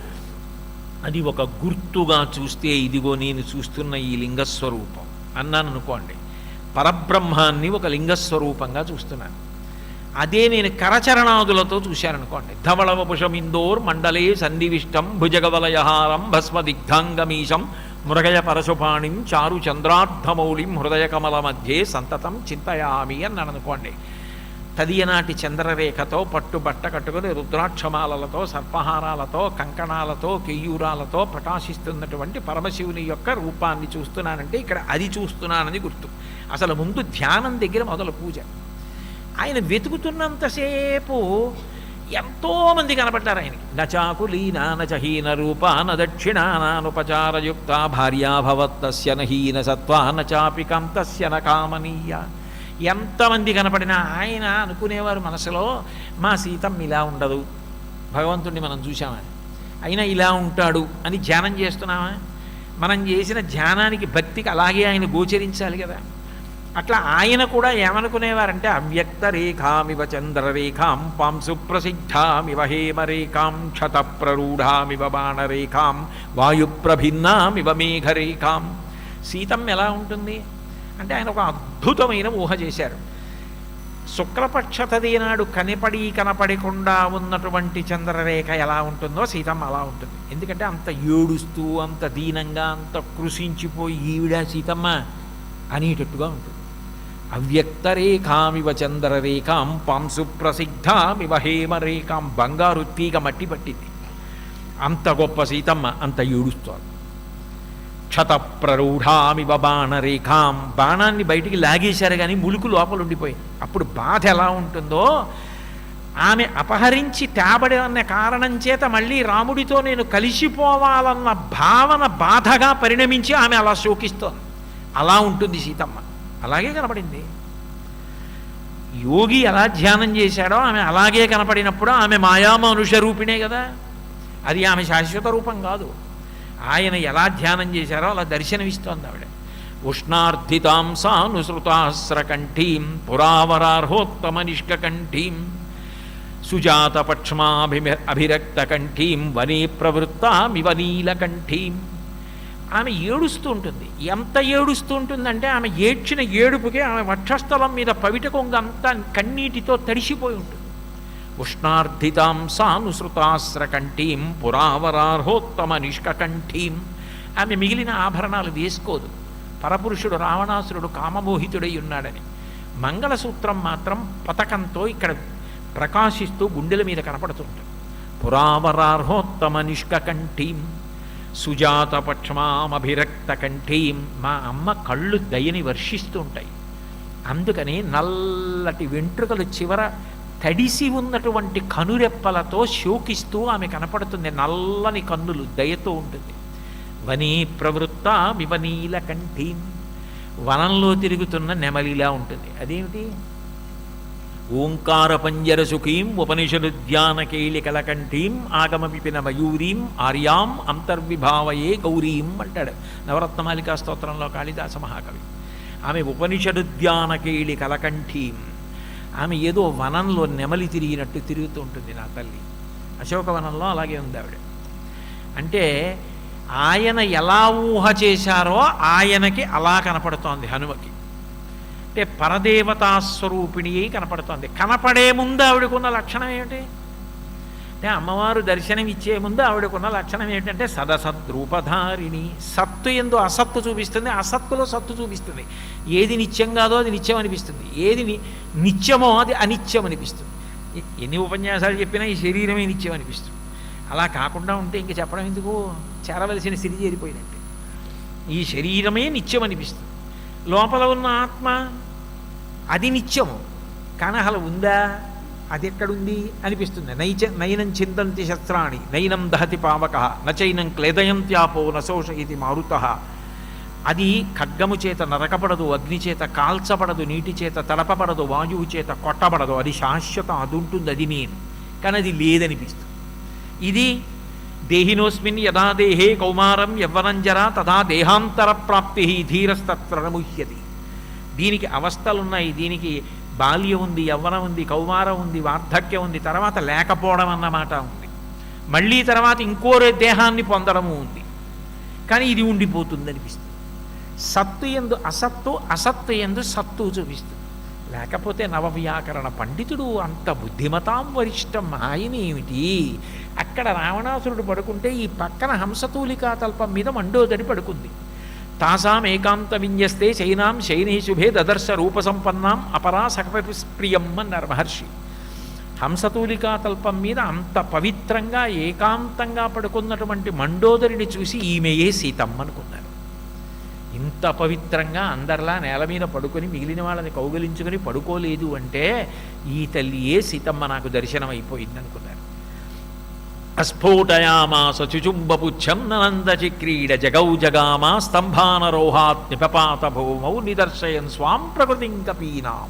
A: అది ఒక గుర్తుగా చూస్తే ఇదిగో నేను చూస్తున్న ఈ లింగస్వరూపం అన్నాను అనుకోండి. పరబ్రహ్మాన్ని ఒక లింగస్వరూపంగా చూస్తున్నాను. అదే నేను కరచరణాదులతో చూశాననుకోండి, ధవళవపుషమిందోర్ మండలే సన్నివిష్టం భుజగవలయహారం భస్మదిగ్ధాంగమీశం మృగయ పరశుపాణిం చారు చంద్రార్ధమౌళిం హృదయ కమల మధ్యే సంతతం చింతయామి అన్నాను అనుకోండి. తదియనాటి చంద్రరేఖతో పట్టుబట్ట కట్టుకుని రుద్రాక్షమాలతో సర్పహారాలతో కంకణాలతో కేయూరాలతో ప్రకాశిస్తున్నటువంటి పరమశివుని యొక్క రూపాన్ని చూస్తున్నానంటే ఇక్కడ అది చూస్తున్నానని గుర్తు. అసలు ముందు ధ్యానం దగ్గర మొదలు పూజ. ఆయన వెతుకుతున్నంతసేపు ఎంతోమంది కనపడ్డారు ఆయనకి. నచాకులీనా నచహీన రూపా నదక్షిణానానుపచారయుక్త భార్యాభవత్తస్య నహీన సత్వా నచాపి కాంతస్య నకామనీయ. ఎంతమంది కనపడినా ఆయన అనుకునేవారు మనసులో, మా సీతమ్మ ఇలా ఉండదు, భగవంతుడిని మనం చూసామా, అయినా ఇలా ఉంటాడు అని ధ్యానం చేస్తున్నామా? మనం చేసిన ధ్యానానికి భక్తికి అలాగే ఆయన గోచరించాలి కదా. అట్లా ఆయన కూడా ఏమనుకునేవారంటే అవ్యక్త రేఖామివ చంద్రరేఖాం పాంసు ప్రసిద్ధామివ హేమరేఖాం క్షతప్రరూఢామివ బాణరేఖాం వాయుప్రభిన్నామివ మేఘరేఖాం. సీతమ్మ ఎలా ఉంటుంది అంటే ఆయన ఒక అద్భుతమైన ఊహ చేశారు. శుక్లపక్షతది నాడు కనపడకుండా ఉన్నటువంటి చంద్రరేఖ ఎలా ఉంటుందో సీతమ్మ అలా ఉంటుంది. ఎందుకంటే అంత ఏడుస్తూ, అంత దీనంగా, అంత కృషించిపోయి ఈవిడ సీతమ్మ అనేటట్టుగా ఉంటుంది. అవ్యక్తరేఖామివ చంద్రరేఖాం పాంసు ప్రసిద్ధామివ హేమరేఖాం. బంగారు తీగ మట్టి పట్టింది. అంత గొప్ప సీతమ్మ అంత ఏడుస్తోంది. క్షతప్రరూఢామివ బాణరేఖాం. బాణాన్ని బయటికి లాగేశారు కానీ ములుకు లోపల ఉండిపోయింది. అప్పుడు బాధ ఎలా ఉంటుందో, ఆమె అపహరించి తేబడన్న కారణం చేత మళ్ళీ రాముడితో నేను కలిసిపోవాలన్న భావన బాధగా పరిణమించి ఆమె అలా శోకిస్తోంది. అలా ఉంటుంది సీతమ్మ. అలాగే కనపడింది. యోగి ఎలా ధ్యానం చేశాడో ఆమె అలాగే కనపడినప్పుడు ఆమె మాయామనుష రూపిణే కదా. అది ఆమె శాశ్వత రూపం కాదు. ఆయన ఎలా ధ్యానం చేశారో అలా దర్శనమిస్తోంది ఆవిడ. ఉష్ణార్థితాం సానుసృతాస్రకంఠీం పురావరార్హోత్తమనిష్కంఠీం సుజాతపక్ష్మాభిరక్తకంఠీం వనే ప్రవృత్తామివ నీలకంఠీం. ఆమె ఏడుస్తూ ఉంటుంది. ఎంత ఏడుస్తూ ఉంటుందంటే ఆమె ఏడ్చిన ఏడుపుకి ఆమె వక్షస్థలం మీద పవిట కొంగ అంతా కన్నీటితో తడిసిపోయి ఉంటుంది. ఉష్ణార్థితాం సానుసృతాస్రకంఠీం పురావరార్హోత్తమ నిష్కంఠీం. ఆమె మిగిలిన ఆభరణాలు వేసుకోదు. పరపురుషుడు రావణాసురుడు కామమోహితుడై ఉన్నాడని. మంగళసూత్రం మాత్రం పతకంతో ఇక్కడ ప్రకాశిస్తూ గుండెల మీద కనపడుతుంటుంది. పురావరార్హోత్తమ నిష్కంఠీం సుజాతపక్ష్మామభిరక్త కంఠీం. మా అమ్మ కళ్ళు దయని వర్షిస్తూ ఉంటాయి. అందుకని నల్లటి వెంట్రుకలు చివర తడిసి ఉన్నటువంటి కనురెప్పలతో శోకిస్తూ ఆమె కనపడుతుంది. నల్లని కన్నులు దయతో ఉంటుంది. వనే ప్రవృత్త వివనీల కంఠీం. వనంలో తిరుగుతున్న నెమలిలా ఉంటుంది. అదేమిటి? ఓంకార పంజర సుఖీం ఉపనిషదుద్యానకేళికలకంఠీం ఆగమ విపిన మయూరీం ఆర్యాం అంతర్విభావయే గౌరీం అంటాడు నవరత్నమాలికా స్తోత్రంలో కాళిదాస మహాకవి. ఆమె ఉపనిషదుద్యానకేళికలకంఠీం. ఆమె ఏదో వనంలో నెమలి తిరిగినట్టు తిరుగుతూ ఉంటుంది నా తల్లి. అశోకవనంలో అలాగే ఉంది ఆవిడ. అంటే ఆయన ఎలా ఊహ చేశారో ఆయనకి అలా కనపడుతోంది హనుమకి. అంటే పరదేవతాస్వరూపిణి కనపడుతోంది. కనపడే ముందు ఆవిడకున్న లక్షణం ఏమిటి? అంటే అమ్మవారు దర్శనం ఇచ్చే ముందు ఆవిడకున్న లక్షణం ఏంటంటే సదసద్రూపధారిణి. సత్తు ఎందు అసత్తు చూపిస్తుంది, అసత్తులో సత్తు చూపిస్తుంది. ఏది నిత్యం కాదో అది నిత్యం అనిపిస్తుంది, ఏది నిత్యమో అది అనిత్యం అనిపిస్తుంది. ఎన్ని ఉపన్యాసాలు చెప్పినా ఈ శరీరమే నిత్యం అనిపిస్తుంది. అలా కాకుండా ఉంటే ఇంక చెప్పడం ఎందుకు, చేరవలసిన స్థితి చేరిపోయినట్టే. ఈ శరీరమే నిత్యం అనిపిస్తుంది. లోపల ఉన్న ఆత్మ అది నిత్యము, కానీ అసలు ఉందా, అది ఎక్కడుంది అనిపిస్తుంది. నైనం చిందంతి శస్త్రాణి నైనం దహతి పావక నచైనం క్లేదయంత్యాపో నశోషయతి మారుత. అది ఖడ్గము చేత నరకపడదు, అగ్ని చేత కాల్చబడదు, నీటి చేత తడపబడదు, వాయువు చేత కొట్టబడదు. అది శాశ్వతం, అది ఉంటుంది, అది నేను. కానీ అది లేదనిపిస్తుంది. ఇది దేహినోస్మిన్ యదా దేహే కౌమారం యవ్వనంజరా తదా దేహాంతర ప్రాప్తి ధీరస్తత్ర ముహ్యతి. దీనికి అవస్థలున్నాయి, దీనికి బాల్యం ఉంది, యవ్వనం ఉంది, కౌమారం ఉంది, వార్ధక్యం ఉంది, తర్వాత లేకపోవడం అన్నమాట ఉంది, మళ్ళీ తర్వాత ఇంకో దేహాన్ని పొందడము ఉంది. కానీ ఇది ఉండిపోతుంది అనిపిస్తుంది. సత్తు ఎందు అసత్తు, అసత్తు ఎందు సత్తు చూపిస్తుంది. లేకపోతే నవవ్యాకరణ పండితుడు అంత బుద్ధిమతాం వరిష్టం ఆయన ఏమిటి? అక్కడ రావణాసురుడు పడుకుంటే ఈ పక్కన హంసతూలికా తల్పం మీద మండోదరి పడుకుంది. తాసాం ఏకాంత విన్యస్తే శైనాం శైనీ శుభే దదర్శ రూపసంపన్నాం అపరా సకపప్రియం అన్నారు మహర్షి. హంసతూలికా తల్పం మీద అంత పవిత్రంగా ఏకాంతంగా పడుకున్నటువంటి మండోదరిని చూసి ఈమెయే సీతమ్మ అనుకున్నారు. ఇంత పవిత్రంగా అందరిలా నేల మీద పడుకొని మిగిలిన వాళ్ళని కౌగిలించుకొని పడుకోలేదు అంటే ఈ తల్లియే సీతమ్మ నాకు దర్శనం అయిపోయింది అనుకున్నారు. అస్ఫోటయామాస చుచుంబపుచ్చం నందచిక్రీడ జగౌ జగామా స్తంభానరోహాత్ నిపపాత భూమౌ నిదర్శయన్ స్వాం ప్రకృతిం కపీనాం.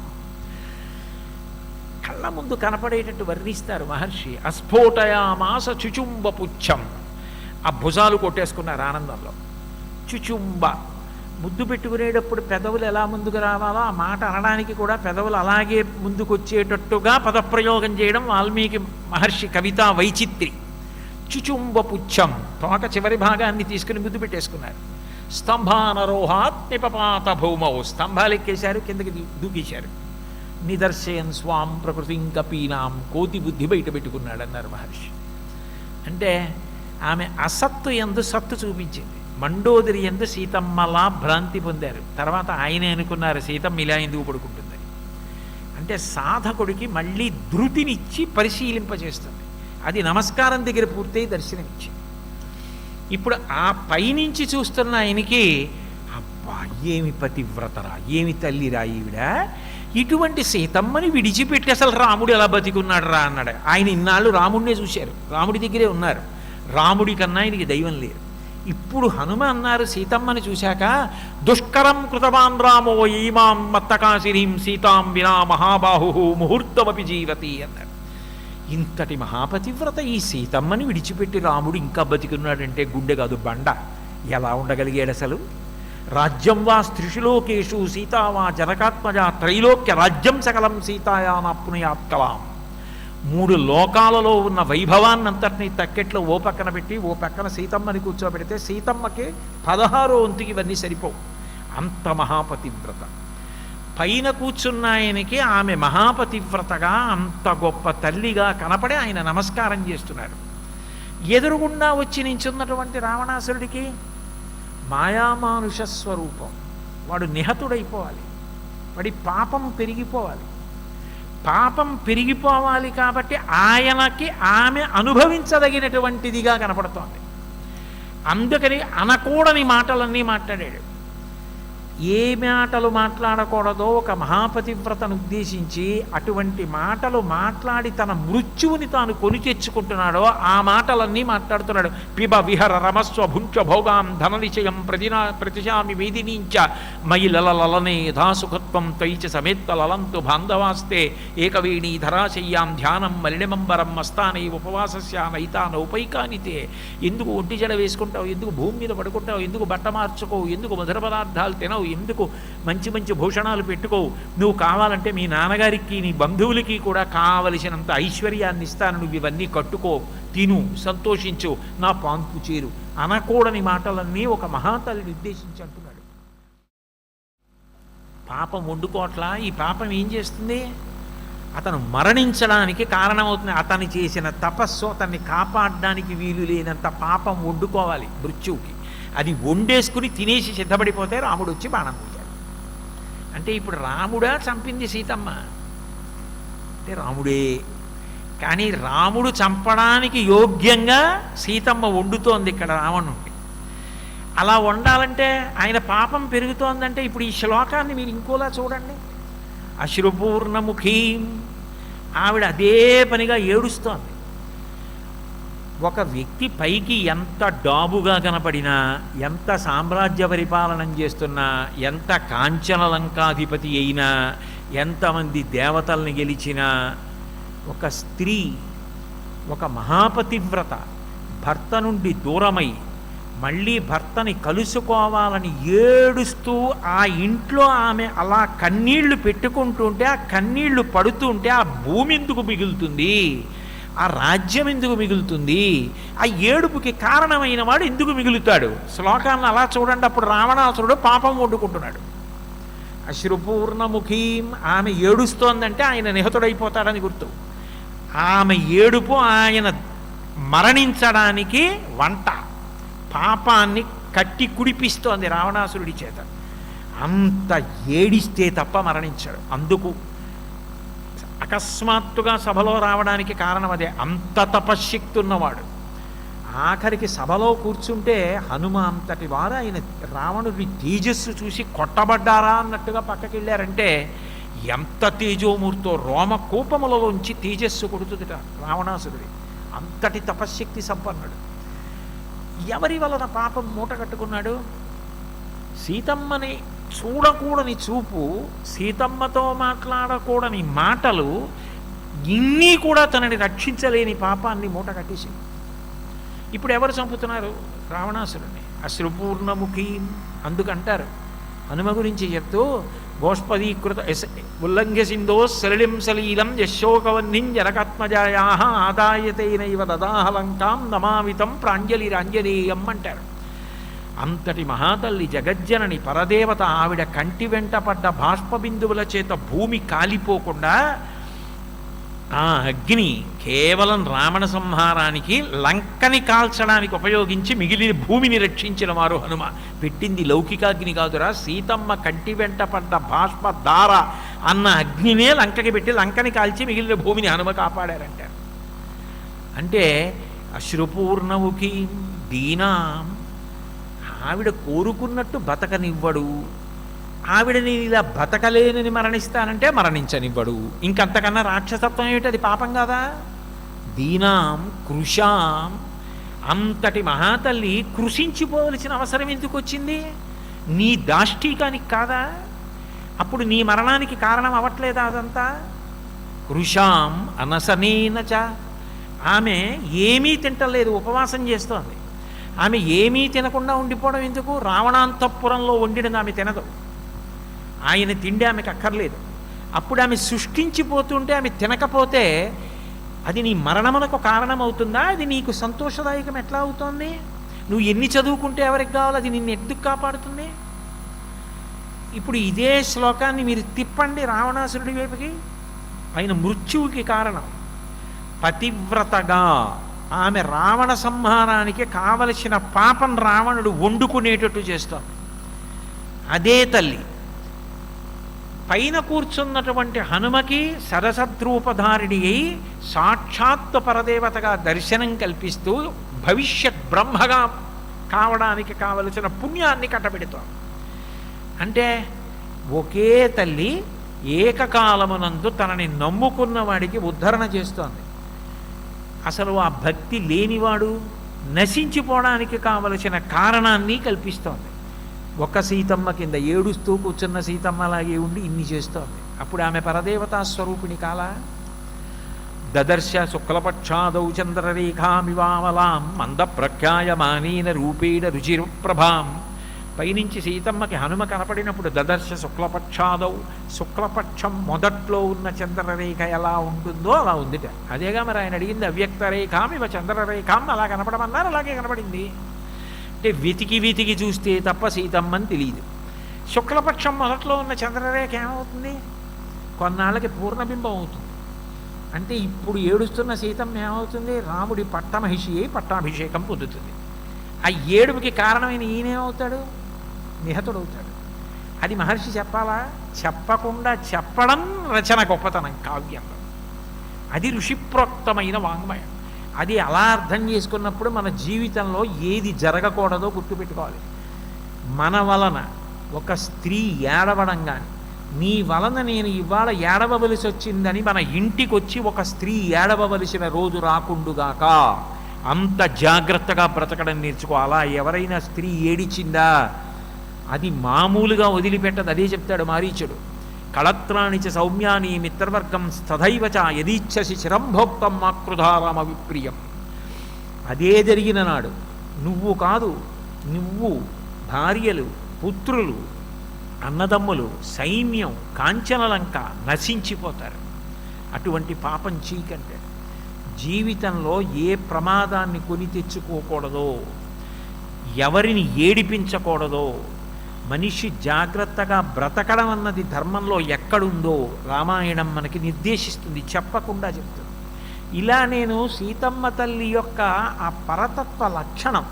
A: కళ్ళ ముందు కనపడేటట్టు వర్ణిస్తారు మహర్షి. అస్ఫోటయామాస చుచుంబపుచ్చం, ఆ భుజాలు కొట్టేసుకున్నారు ఆనందంలో. చుచుంబ, ముద్దు పెట్టుకునేటప్పుడు పెదవులు ఎలా ముందుకు రావాలో ఆ మాట అనడానికి కూడా పెదవులు అలాగే ముందుకొచ్చేటట్టుగా పదప్రయోగం చేయడం వాల్మీకి మహర్షి కవితా వైచిత్రి. చుచుంబపుచ్చం, తోక చివరి భాగాన్ని తీసుకుని ముద్దు పెట్టేసుకున్నారు. స్తంభానరోహాత్ నిపపాత భూమౌ, స్తంభాలు ఎక్కేశారు, కిందకి దూకేశారు. నిదర్శయన్ స్వాం ప్రకృతిం కపీనాం, కోతి బుద్ధి బయట పెట్టుకున్నాడు అన్నారు మహర్షి. అంటే ఆమె అసత్తు ఎందు సత్తు చూపించింది. మండోదరి ఎందు సీతమ్మలా భ్రాంతి పొందారు. తర్వాత ఆయనే అనుకున్నారు సీతమ్మ ఇలా ఎందుకు పడుకుంటుందని. అంటే సాధకుడికి మళ్ళీ ధృతినిచ్చి పరిశీలింపజేస్తుంది. అది నమస్కారం దగ్గర పూర్తయి దర్శనమిచ్చింది. ఇప్పుడు ఆ పైనుంచి చూస్తున్న ఆయనకి అబ్బా ఏమి పతివ్రతరా, ఏమి తల్లిరా ఈవిడ, ఇటువంటి సీతమ్మని విడిచిపెట్టి అసలు రాముడు ఎలా బతికున్నాడు రా అన్నాడు. ఆయన ఇన్నాళ్ళు రాముడినే చూశారు, రాముడి దగ్గరే ఉన్నారు. రాముడి కన్నా ఆయనకి దైవం లేరు. ఇప్పుడు హనుమ అన్నారు సీతమ్మని చూశాక, దుష్కరం కృతవాన్ రామో ఈమాం మత్తకాశిరీం సీతాం వినా మహాబాహు ముహూర్తమపి జీవతి అన్నారు. ఇంతటి మహాపతివ్రత ఈ సీతమ్మని విడిచిపెట్టి రాముడు ఇంకా బతికున్నాడంటే గుండె కాదు బండ. ఎలా ఉండగలిగాడు అసలు? రాజ్యం వా స్త్రిషులోకేషు సీతావా జనకాత్మజ త్రైలోక్య రాజ్యం సకలం సీతాయానాప్నుయాత్ కలాం. 3 లోకాలలో ఉన్న వైభవాన్నంతటినీ తక్కెట్లో ఓ పక్కన పెట్టి ఓ పక్కన సీతమ్మని కూర్చోబెడితే సీతమ్మకి 16వ వంతుకి ఇవన్నీ సరిపోవు. అంత మహాపతివ్రత. పైన కూర్చున్న ఆయనకి ఆమె మహాపతివ్రతగా అంత గొప్ప తల్లిగా కనపడి ఆయన నమస్కారం చేస్తున్నారు. ఎదురుగుండా వచ్చి నించున్నటువంటి రావణాసురుడికి మాయామానుష స్వరూపం. వాడు నిహతుడైపోవాలి, వాడి పాపం పెరిగిపోవాలి. పాపం పెరిగిపోవాలి కాబట్టి ఆయనకి ఆమె అనుభవించదగినటువంటిదిగా కనపడుతోంది. అందుకని అనకూడని మాటలన్నీ మాట్లాడాడు. ఏ మాటలు మాట్లాడకూడదో ఒక మహాపతివ్రతను ఉద్దేశించి అటువంటి మాటలు మాట్లాడి తన మృత్యువుని తాను కొని తెచ్చుకుంటున్నాడో ఆ మాటలన్నీ మాట్లాడుతున్నాడు. పిబ విహర రమస్వ భుంచ భోగాం ధననిచయం ప్రతిశామి వేదినీంచ మయిలలలనే ధాసుఖత్వం తైచ సమేత్త లలంతు బాంధవాస్తే ఏకవేణీ ధరాశయ్యాం ధ్యానం మలినమంబరం మస్తానై ఉపవాసస్య నైతానౌపైకానితే. ఎందుకు ఒంటి జడ వేసుకుంటావు, ఎందుకు భూమి మీద పడుకుంటావు, ఎందుకు బట్ట మార్చుకోవు, ఎందుకు మధుర పదార్థాలు తినవు, ఎందుకు మంచి మంచి భూషణాలు పెట్టుకోవు, నువ్వు కావాలంటే మీ నాన్నగారికి నీ బంధువులకి కూడా కావలసినంత ఐశ్వర్యాన్ని ఇస్తాను, నువ్వు ఇవన్నీ కట్టుకో, తిను, సంతోషించు, నా పాంపు చేరు. అనకూడని మాటలన్నీ ఒక మహాతల్లిని ఉద్దేశించి అంటున్నాడు. పాపం వండుకోట్లా. ఈ పాపం ఏం చేస్తుంది? అతను మరణించడానికి కారణమవుతుంది. అతను చేసిన తపస్సు అతన్ని కాపాడడానికి వీలు లేనంత పాపం వండుకోవాలి మృత్యువుకి. అది వండేసుకుని తినేసి సిద్ధపడిపోతే రాముడు వచ్చి బాణం పూశాడు. అంటే ఇప్పుడు రాముడా చంపింది సీతమ్మ అంటే రాముడే. కానీ రాముడు చంపడానికి యోగ్యంగా సీతమ్మ వండుతోంది ఇక్కడ రావణుడిని. అలా వండాలంటే ఆయన పాపం పెరుగుతోందంటే ఇప్పుడు ఈ శ్లోకాన్ని మీరు ఇంకోలా చూడండి. అశ్రుపూర్ణముఖీం, ఆవిడ అదే పనిగా ఏడుస్తోంది. ఒక వ్యక్తి పైకి ఎంత డాబుగా కనపడినా, ఎంత సామ్రాజ్య పరిపాలనం చేస్తున్నా, ఎంత కాంచన లంకాధిపతి అయినా, ఎంతమంది దేవతల్ని గెలిచినా, ఒక స్త్రీ, ఒక మహాపతివ్రత భర్త నుండి దూరమై మళ్ళీ భర్తని కలుసుకోవాలని ఏడుస్తూ ఆ ఇంట్లో ఆమె అలా కన్నీళ్లు పెట్టుకుంటుంటే, ఆ కన్నీళ్లు పడుతుంటే ఆ భూమి ఎందుకు మిగులుతుంది, ఆ రాజ్యం ఎందుకు మిగులుతుంది, ఆ ఏడుపుకి కారణమైన వాడు ఎందుకు మిగులుతాడు? శ్లోకాలను అలా చూడండి. అప్పుడు రావణాసురుడు పాపం వండుకుంటున్నాడు. అశ్రుపూర్ణముఖీం, ఆమె ఏడుస్తోందంటే ఆయన నిహతుడైపోతాడని గుర్తు. ఆమె ఏడుపు ఆయన మరణించడానికి వంట, పాపాన్ని కట్టి కుడిపిస్తోంది రావణాసురుడి చేత. అంత ఏడిస్తే తప్ప మరణించాడు. అందుకు అకస్మాత్తుగా సభలో రావడానికి కారణం అదే. అంత తపశ్శక్తి ఉన్నవాడు. ఆఖరికి సభలో కూర్చుంటే హనుమ అంతటి వారు ఆయన రావణుడి తేజస్సు చూసి కొట్టబడ్డారా అన్నట్టుగా పక్కకి వెళ్ళారంటే ఎంత తేజోమూర్తో రోమ కూపములలోంచి తేజస్సు కొడుతుందిట రావణాసురుడి. అంతటి తపశ్శక్తి సంపన్నుడు. ఎవరి వలన పాపం మూట కట్టుకున్నాడు? సీతమ్మని చూడకూడని చూపు, సీతమ్మతో మాట్లాడకూడని మాటలు, ఇన్ని కూడా తనని రక్షించలేని పాపాన్ని మూట కట్టేసింది. ఇప్పుడు ఎవరు చంపుతున్నారు? రావణాసురుణ్ణి. అశ్రుపూర్ణముఖి అందుకంటారు హనుమ గురించి చెప్తూ, గోష్పదీకృత ఉల్లంఘ్య సింధో సలిలిం సలీలం యశోకవన్నిం జనకాత్మజాయా ఆదాయతైనైవ దదాహలంకాం నమామితం ప్రాంజలిరాంజనేయం అంటారు. అంతటి మహాతల్లి జగజ్జనని పరదేవత ఆవిడ కంటి వెంట పడ్డ బాష్పబిందువుల చేత భూమి కాలిపోకుండా ఆ అగ్ని కేవలం రావణ సంహారానికి, లంకని కాల్చడానికి ఉపయోగించి మిగిలిన భూమిని రక్షించిన వారు హనుమ. పెట్టింది లౌకికాగ్ని కాదురా, సీతమ్మ కంటి వెంట పడ్డ బాష్ప దార అన్న అగ్నినే లంకకి పెట్టి లంకని కాల్చి మిగిలిన భూమిని హనుమ కాపాడారంటారు. అంటే అశ్రుపూర్ణముఖి దీనాం, ఆవిడ కోరుకున్నట్టు బతకనివ్వడు. ఆవిడని ఇలా బతకలేనని మరణిస్తానంటే మరణించనివ్వడు. ఇంకంతకన్నా రాక్షసత్వం ఏమిటి? అది పాపం కాదా? దీనాం కృషాం, అంతటి మహాతల్లి కృషించిపోవలసిన అవసరం ఎందుకు వచ్చింది? నీ దాష్టీకానికి కాదా? అప్పుడు నీ మరణానికి కారణం అవ్వట్లేదా అదంతా? కృషాం అనసనేనచ, ఆమె ఏమీ తింటలేదు, ఉపవాసం చేస్తోంది. ఆమె ఏమీ తినకుండా ఉండిపోవడం ఎందుకు? రావణాంతఃపురంలో వండినది ఆమె తినదు. ఆయన తిండి ఆమెకు అక్కర్లేదు. అప్పుడు ఆమె సృష్టించిపోతుంటే ఆమె తినకపోతే అది నీ మరణమునకు కారణమవుతుందా? అది నీకు సంతోషదాయకం ఎట్లా అవుతుంది? నువ్వు ఎన్ని చదువుకుంటే ఎవరికి కావాలి? అది నిన్ను ఎందుకు కాపాడుతుంది? ఇప్పుడు ఇదే శ్లోకాన్ని మీరు తిప్పండి రావణాసురుడి వైపుకి. ఆయన మృత్యువుకి కారణం. పతివ్రతగా ఆమె రావణ సంహారానికి కావలసిన పాపం రావణుడు వండుకునేటట్టు చేస్తాం. అదే తల్లి పైన కూర్చున్నటువంటి హనుమకి సరసద్రూపధారిణి అయి సాక్షాత్ పరదేవతగా దర్శనం కల్పిస్తూ భవిష్యత్ బ్రహ్మగా కావడానికి కావలసిన పుణ్యాన్ని కట్టబెడుతాం. అంటే ఒకే తల్లి ఏకకాలమునందు తనని నమ్ముకున్న వాడికి ఉద్ధరణ చేస్తోంది. అసలు ఆ భక్తి లేనివాడు నశించిపోవడానికి కావలసిన కారణాన్ని కల్పిస్తోంది. ఒక సీతమ్మ కింద ఏడుస్తూ కూర్చున్న సీతమ్మలాగే ఉండి ఇన్ని చేస్తోంది. అప్పుడు ఆమె పరదేవతా స్వరూపిణి కాలా? దదర్శ శుక్లపక్షాదౌ చంద్రరేఖామివామలాం మందప్రఖ్యాయమానేన రూపేణ రుచిరప్రభాం. పైనుంచి సీతమ్మకి హనుమ కనపడినప్పుడు దదర్శ శుక్లపక్షాదౌ, శుక్లపక్షం మొదట్లో ఉన్న చంద్రరేఖ ఎలా ఉంటుందో అలా ఉందిట. అదేగా మరి ఆయన అడిగింది. అవ్యక్త రేఖాం ఇవ చంద్రరేఖాం అలా కనపడమన్నారు, అలాగే కనపడింది. అంటే వెతికి వెతికి చూస్తే తప్ప సీతమ్మని తెలియదు. శుక్లపక్షం మొదట్లో ఉన్న చంద్రరేఖ ఏమవుతుంది? కొన్నాళ్ళకి పూర్ణబింబం అవుతుంది. అంటే ఇప్పుడు ఏడుస్తున్న సీతమ్మ ఏమవుతుంది? రాముడి పట్టమహిషి అయి పట్టాభిషేకం పొందుతుంది. ఆ ఏడుపుకి కారణమైన ఈయనేమవుతాడు? నిహతుడవుతాడు. అది మహర్షి చెప్పాలా? చెప్పకుండా చెప్పడం రచన గొప్పతనం కావ్యంలో. అది ఋషిప్రోక్తమైన వాంగ్మయం. అది అలా అర్థం చేసుకున్నప్పుడు మన జీవితంలో ఏది జరగకూడదో గుర్తుపెట్టుకోవాలి. మన వలన ఒక స్త్రీ ఏడవడం కానీ, నీ వలన నేను ఇవాళ ఏడవవలసి వచ్చిందని మన ఇంటికి వచ్చి ఒక స్త్రీ ఏడవవలసిన రోజు రాకుండుగాక, అంత జాగ్రత్తగా బ్రతకడం నేర్చుకోవాలా. ఎవరైనా స్త్రీ ఏడిచిందా అది మామూలుగా వదిలిపెట్టదు. అదే చెప్తాడు మారీచుడు. కళత్రాణిచ సౌమ్యాని మిత్రవర్గం స్తథైవచ యదీచ్ఛసి చిరంభోక్తం మాకృధారామ విప్రియం. అదే జరిగిన నాడు నువ్వు కాదు, నువ్వు, భార్యలు, పుత్రులు, అన్నదమ్ములు, సైన్యం, కాంచనలంక నశించిపోతారు. అటువంటి పాపం చీకంటే జీవితంలో ఏ ప్రమాదాన్ని కొని తెచ్చుకోకూడదో, ఎవరిని ఏడిపించకూడదో, మనిషి జాగ్రత్తగా బ్రతకడం అన్నది ధర్మంలో ఎక్కడుందో రామాయణం మనకి నిర్దేశిస్తుంది, చెప్పకుండా చెప్తుంది. ఇలా నేను సీతమ్మ తల్లి యొక్క ఆ పరతత్వ లక్షణం,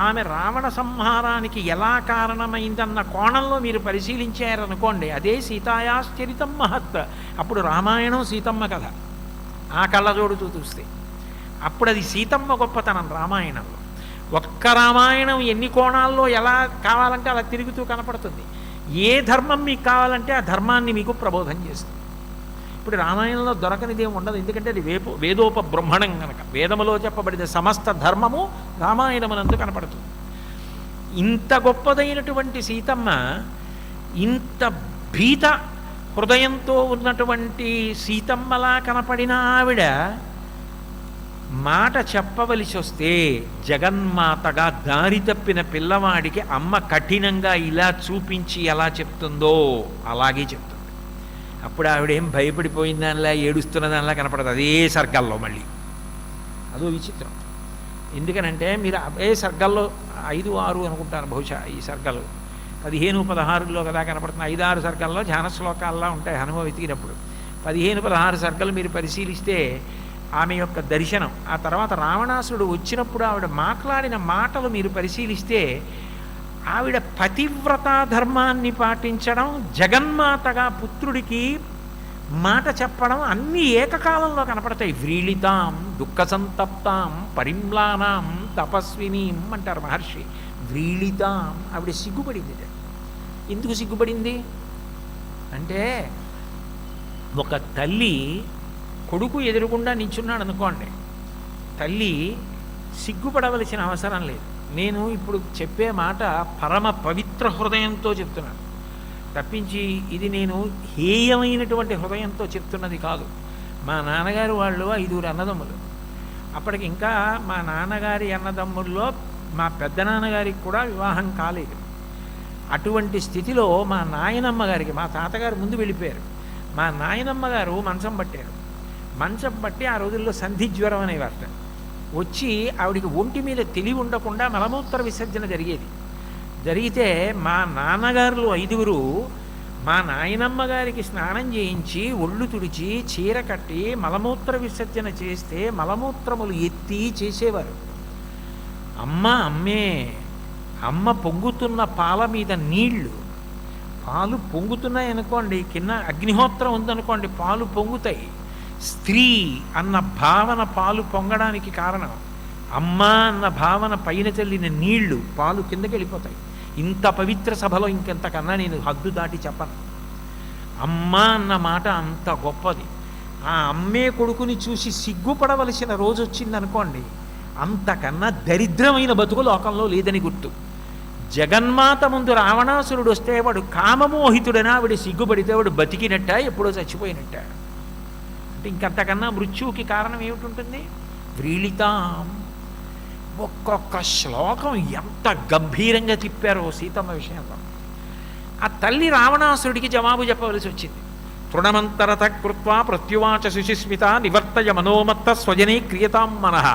A: ఆమె రావణ సంహారానికి ఎలా కారణమైందన్న కోణంలో మీరు పరిశీలించారనుకోండి, అదే సీతాయాశ్చరితం మహత్. అప్పుడు రామాయణం సీతమ్మ కథ ఆ కళ్ళజోడుతూ చూస్తే అప్పుడు అది సీతమ్మ గొప్పతనం రామాయణంలో. ఒక్క రామాయణం ఎన్ని కోణాల్లో ఎలా కావాలంటే అలా తిరుగుతూ కనపడుతుంది. ఏ ధర్మం మీకు కావాలంటే ఆ ధర్మాన్ని మీకు ప్రబోధం చేస్తుంది. ఇప్పుడు రామాయణంలో దొరకనిదేం ఉండదు, ఎందుకంటే అది వేదోపబ్రహ్మణం కనుక. వేదములో చెప్పబడిన సమస్త ధర్మము రామాయణమునందు కనపడుతుంది. ఇంత గొప్పదైనటువంటి సీతమ్మ, ఇంత భీత హృదయంతో ఉన్నటువంటి సీతమ్మలా కనపడిన ఆవిడ మాట చెప్పవలసి వస్తే జగన్మాతగా దారి తప్పిన పిల్లవాడికి అమ్మ కఠినంగా ఇలా చూపించి ఎలా చెప్తుందో అలాగే చెప్తుంది. అప్పుడు ఆవిడేం భయపడిపోయిన దానిలా ఏడుస్తున్న దానిలా కనపడదు. అదే సర్గల్లో మళ్ళీ అదో విచిత్రం. ఎందుకనంటే మీరు అదే సర్గల్లో 5, 6 అనుకుంటాను బహుశా ఈ సర్గలు, 15, 16లో కదా కనపడుతుంది. 5, 6 సర్గల్లో ధ్యాన శ్లోకాల్లో ఉంటాయి హనుమ వెతికినప్పుడు. 15, 16 సర్గలు మీరు పరిశీలిస్తే ఆమె యొక్క దర్శనం, ఆ తర్వాత రావణాసురుడు వచ్చినప్పుడు ఆవిడ మాట్లాడిన మాటలు మీరు పరిశీలిస్తే ఆవిడ పతివ్రతా ధర్మాన్ని పాటించడం, జగన్మాతగా పుత్రుడికి మాట చెప్పడం అన్నీ ఏకకాలంలో కనపడతాయి. వ్రీళితాం దుఃఖ సంతప్తాం పరిమ్లానాం తపస్వినీం అంటారు మహర్షి. వ్రీళితాం, ఆవిడ సిగ్గుపడింది. ఎందుకు సిగ్గుపడింది అంటే, ఒక తల్లి కొడుకు ఎదురుకుండా నించున్నాడు అనుకోండి, తల్లి సిగ్గుపడవలసిన అవసరం లేదు. నేను ఇప్పుడు చెప్పే మాట పరమ పవిత్ర హృదయంతో చెప్తున్నాను తప్పించి ఇది నేను హేయమైనటువంటి హృదయంతో చెప్తున్నది కాదు. మా నాన్నగారు వాళ్ళు 5 అన్నదమ్ములు. అప్పటికి ఇంకా మా నాన్నగారి అన్నదమ్ముల్లో మా పెద్దనాన్నగారికి కూడా వివాహం కాలేదు. అటువంటి స్థితిలో మా నాయనమ్మ గారికి, మా తాతగారు ముందు వెళ్ళిపోయారు, మా నాయనమ్మ గారు మంచం పట్టారు. మంచం పట్టి ఆ రోజుల్లో సంధి జ్వరం అనేవారట. వచ్చి ఆవిడికి ఒంటి మీద తెలివి ఉండకుండా మలమూత్ర విసర్జన జరిగితే మా నాన్నగారులు 5 మా నాయనమ్మ గారికి స్నానం చేయించి ఒళ్ళు తుడిచి చీర కట్టి మలమూత్ర విసర్జన చేస్తే మలమూత్రములు ఎత్తి చేసేవారు. అమ్మ పొంగుతున్న పాల మీద నీళ్లు, పాలు పొంగుతున్నాయి అనుకోండి, కింద అగ్నిహోత్రం ఉందనుకోండి, పాలు పొంగుతాయి. స్త్రీ అన్న భావన పాలు పొంగడానికి కారణం. అమ్మ అన్న భావన పైన చల్లిన నీళ్లు పాలు కిందకి వెళ్ళిపోతాయి. ఇంత పవిత్ర సభలో ఇంకెంతకన్నా నేను హద్దు దాటి చెప్పను. అమ్మ అన్న మాట అంత గొప్పది. ఆ అమ్మే కొడుకుని చూసి సిగ్గుపడవలసిన రోజు వచ్చిందనుకోండి, అంతకన్నా దరిద్రమైన బతుకు లోకంలో లేదని గుర్తు. జగన్మాత ముందు రావణాసురుడు వస్తే వాడు కామమోహితుడైనా ఆవిడ సిగ్గుపడితే వాడు బతికినట్ట, ఎప్పుడో చచ్చిపోయినట్ట. అంటే ఇంకంతకన్నా మృత్యువుకి కారణం ఏమిటి? వ్రీళితాం. ఒక్కొక్క శ్లోకం ఎంత గంభీరంగా తిప్పారో సీతమ్మ విషయంలో. ఆ తల్లి రావణాసురుడికి జవాబు చెప్పవలసి వచ్చింది. తృణమంతరత కృత్వా ప్రత్యువాచ సుశిస్మిత నివర్తయ మనోమత్త స్వజనే క్రియతాం మనః.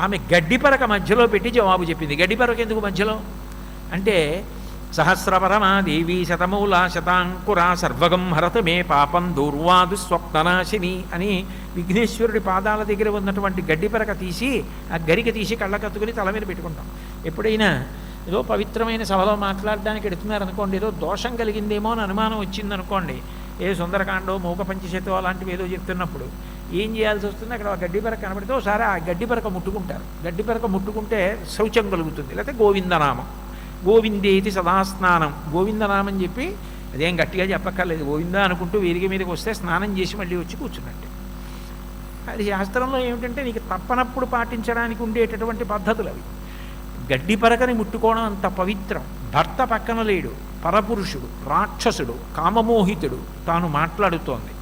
A: ఆమె గడ్డిపరక మధ్యలో పెట్టి జవాబు చెప్పింది. గడ్డిపరక ఎందుకు మధ్యలో అంటే, సహస్రపరమా దేవీ శతమూలా శతాంకురా సర్వగం హరత మే పాపం దూర్వాదు స్వప్ననాశిని అని విఘ్నేశ్వరుడి పాదాల దగ్గర ఉన్నటువంటి గడ్డిపరక తీసి ఆ గరిక తీసి కళ్ళకత్తుకుని తల మీద పెట్టుకుంటాం. ఎప్పుడైనా ఏదో పవిత్రమైన సభలో మాట్లాడడానికి ఎడుతున్నారనుకోండి, ఏదో దోషం కలిగిందేమో అని అనుమానం వచ్చిందనుకోండి, ఏ సుందరకాండో మూక పంచశతో అలాంటివి ఏదో చెప్తున్నప్పుడు ఏం చేయాల్సి వస్తుంది, అక్కడ గడ్డిపరక కనబడితే ఒకసారి ఆ గడ్డిపరక ముట్టుకుంటారు. గడ్డిపరక ముట్టుకుంటే శౌచం కలుగుతుంది. లేకపోతే గోవిందనామం, గోవిందేతి సదాస్నానం, గోవిందనామని చెప్పి అదేం గట్టిగా చెప్పక్కర్లేదు, గోవింద అనుకుంటూ వేదిక మీదకి వస్తే స్నానం చేసి మళ్ళీ వచ్చి కూర్చున్నట్టే. అది శాస్త్రంలో ఏమిటంటే నీకు తప్పనప్పుడు పాటించడానికి ఉండేటటువంటి పద్ధతులు అవి. గడ్డిపరకని ముట్టుకోవడం అంత పవిత్రం. భర్త పక్కన లేడు, పరపురుషుడు, రాక్షసుడు, కామమోహితుడు, తాను మాట్లాడుతోంది,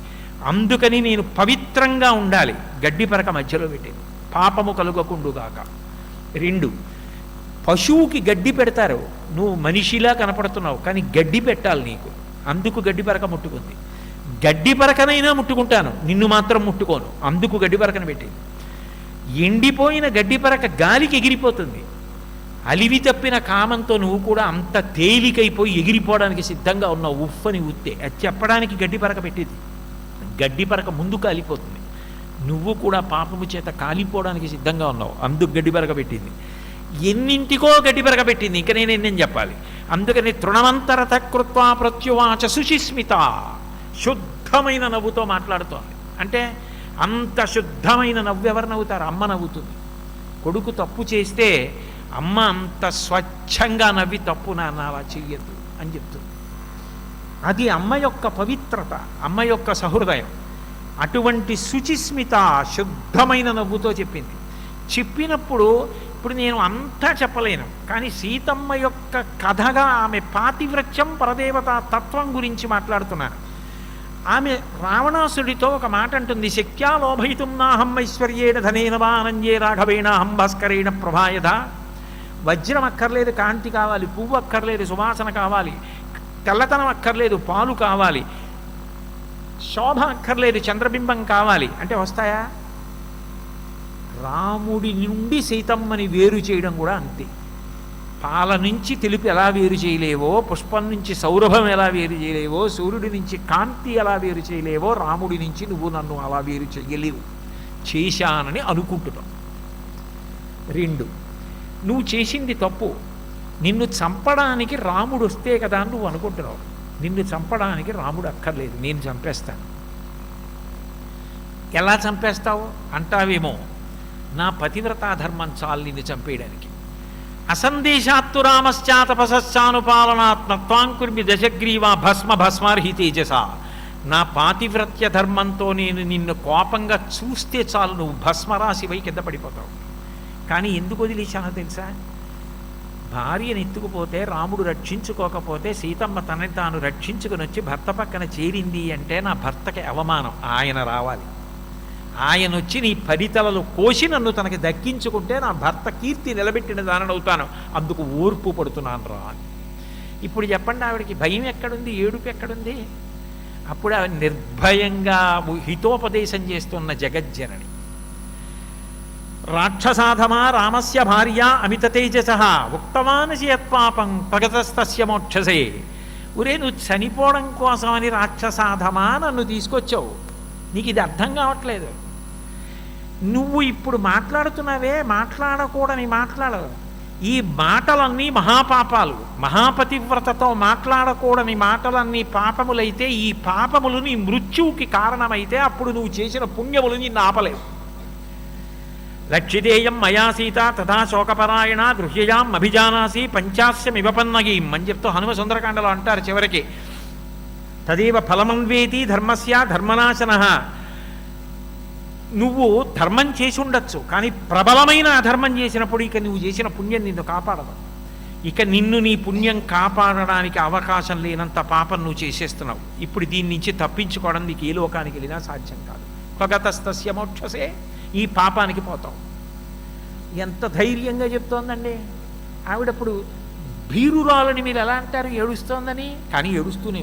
A: అందుకని నేను పవిత్రంగా ఉండాలి. గడ్డిపరక మధ్యలో పెట్టింది, పాపము కలుగకుండుగాక. 2, పశువుకి గడ్డి పెడతారు, నువ్వు మనిషిలా కనపడుతున్నావు కానీ గడ్డి పెట్టాలి నీకు, అందుకు గడ్డిపరక ముట్టుకుంది. గడ్డిపరకనైనా ముట్టుకుంటాను, నిన్ను మాత్రం ముట్టుకోను, అందుకు గడ్డిపరకను పెట్టింది. ఎండిపోయిన గడ్డిపరక గాలికి ఎగిరిపోతుంది. అలివి తప్పిన కామంతో నువ్వు కూడా అంత తేలికైపోయి ఎగిరిపోవడానికి సిద్ధంగా ఉన్నావు, ఉఫ్ఫని ఉత్తే. అది చెప్పడానికి గడ్డిపరక పెట్టింది. గడ్డిపరక ముందు కాలిపోతుంది, నువ్వు కూడా పాపము చేత కాలిపోవడానికి సిద్ధంగా ఉన్నావు, అందుకు గడ్డిపరక పెట్టింది. ఎన్నింటికో గడ్డిపరక పెట్టింది, ఇంకా నేనేం చెప్పాలి. అందుకని తృణమంతరత కృత్వా ప్రత్యువాచ సుశిస్మిత, శుద్ధమైన నవ్వుతో మాట్లాడుతోంది. అంటే అంత శుద్ధమైన నవ్వు ఎవరు నవ్వుతారు? అమ్మ నవ్వుతుంది. కొడుకు తప్పు చేస్తే అమ్మ అంత స్వచ్ఛంగా నవ్వి తప్పు నాన్న అలా చెయ్యద్దు అని చెప్తుంది. అది అమ్మ యొక్క పవిత్రత, అమ్మ యొక్క సహృదయం. అటువంటి శుచిస్మిత, శుద్ధమైన నవ్వుతో చెప్పింది. చెప్పినప్పుడు ఇప్పుడు నేను అంతా చెప్పలేను, కానీ సీతమ్మ యొక్క కథగా ఆమె పాతివ్రత్యం పరదేవత తత్వం గురించి మాట్లాడుతున్నాను. ఆమె రావణాసుడితో ఒక మాట అంటుంది, శక్త్యా లోభయితుం నాహం ఐశ్వర్యేణ ధనేన వా అనంజే రాఘవేణ అహం భాస్కరేణ ప్రభాయధ. వజ్రం అక్కర్లేదు, కాంతి కావాలి, పువ్వు అక్కర్లేదు, సువాసన కావాలి, తెల్లతనం అక్కర్లేదు, పాలు కావాలి, శోభ అక్కర్లేదు, చంద్రబింబం కావాలి అంటే వస్తాయా? రాముడి నుండి సీతమ్మని వేరు చేయడం కూడా అంతే. పాల నుంచి తెలుపు ఎలా వేరు చేయలేవో, పుష్పం నుంచి సౌరభం ఎలా వేరు చేయలేవో, సూర్యుడి నుంచి కాంతి ఎలా వేరు చేయలేవో, రాముడి నుంచి నువ్వు నన్ను అలా వేరు చేయలేవు. చేశానని అనుకుంటున్నావు. 2, నువ్వు చేసింది తప్పు. నిన్ను చంపడానికి రాముడు వస్తే కదా అని నువ్వు అనుకుంటున్నావు. నిన్ను చంపడానికి రాముడు అక్కర్లేదు, నేను చంపేస్తాను. ఎలా చంపేస్తావు అంటావేమో, నా పతివ్రతా ధర్మం చాలు నిన్ను చంపేయడానికి. అసందేశాత్తు రామశ్చాతపశ్చానుపాలనాత్మత్వాంకుర్మి దశగ్రీవా భస్మ భస్మార్హి తేజస. నా పాతివ్రత్య ధర్మంతో నేను నిన్ను కోపంగా చూస్తే చాలు, నువ్వు భస్మరాశివై కింద పడిపోతావు. కానీ ఎందుకు వదిలేశానో తెలుసా? భార్యను ఎత్తుకుపోతే, రాముడు రక్షించుకోకపోతే, సీతమ్మ తనని తాను రక్షించుకుని వచ్చి భర్త పక్కన చేరింది అంటే నా భర్తకి అవమానం. ఆయన రావాలి, ఆయన వచ్చి నీ పరితలలు కోసి నన్ను తనకి దక్కించుకుంటే నా భర్త కీర్తి నిలబెట్టిన దానవుతాను. అందుకు ఓర్పు పడుతున్నాను రా అని. ఇప్పుడు చెప్పండి, ఆవిడకి భయం ఎక్కడుంది, ఏడుపు ఎక్కడుంది? అప్పుడు ఆవిడ నిర్భయంగా హితోపదేశం చేస్తున్న జగజ్జనని. రాక్షసాధమా రామస్య భార్య అమిత తేజస ఉక్తవానసి యత్పాపం ప్రగతస్తస్య మోక్షసే. ఒరే, నువ్వు చనిపోవడం కోసమని రాక్షసాధమా నన్ను తీసుకొచ్చావు, నీకు ఇది అర్థం కావట్లేదు. నువ్వు ఇప్పుడు మాట్లాడుతున్నావే, మాట్లాడకూడని మాట్లాడవు. ఈ మాటలన్నీ మహాపాపాలు. మహాపతివ్రతతో మాట్లాడకూడని మాటలన్నీ పాపములైతే, ఈ పాపములు నీ మృత్యువుకి కారణమైతే అప్పుడు నువ్వు చేసిన పుణ్యములు నిన్ను ఆపలేవు. లక్షితేయం మయా సీత తథా శోకపరాయణ గృహ్యయాం అభిజానాసి పంచాస్యమివపన్నగీం అని చెప్తూ హనుమ సుందరకాండలో అంటారు చివరికి. తదేవ ఫలమన్వేతి ధర్మస్య ధర్మనాశన. నువ్వు ధర్మం చేసి ఉండొచ్చు, కానీ ప్రబలమైన అధర్మం చేసినప్పుడు ఇక నువ్వు చేసిన పుణ్యం నిన్ను కాపాడదు. ఇక నిన్ను నీ పుణ్యం కాపాడడానికి అవకాశం లేనంత పాపం నువ్వు చేసేస్తున్నావు. ఇప్పుడు దీని నుంచి తప్పించుకోవడం నీకు ఏ లోకానికి వెళ్ళినా సాధ్యం కాదు. ప్రగతస్తస్య మోక్షసే, ఈ పాపానికి పోతావు. ఎంత ధైర్యంగా చెప్తోందండి ఆవిడప్పుడు. భీరురాలని మీరు ఎలా అంటారు, ఏడుస్తోందని? కానీ ఏడుస్తూనే,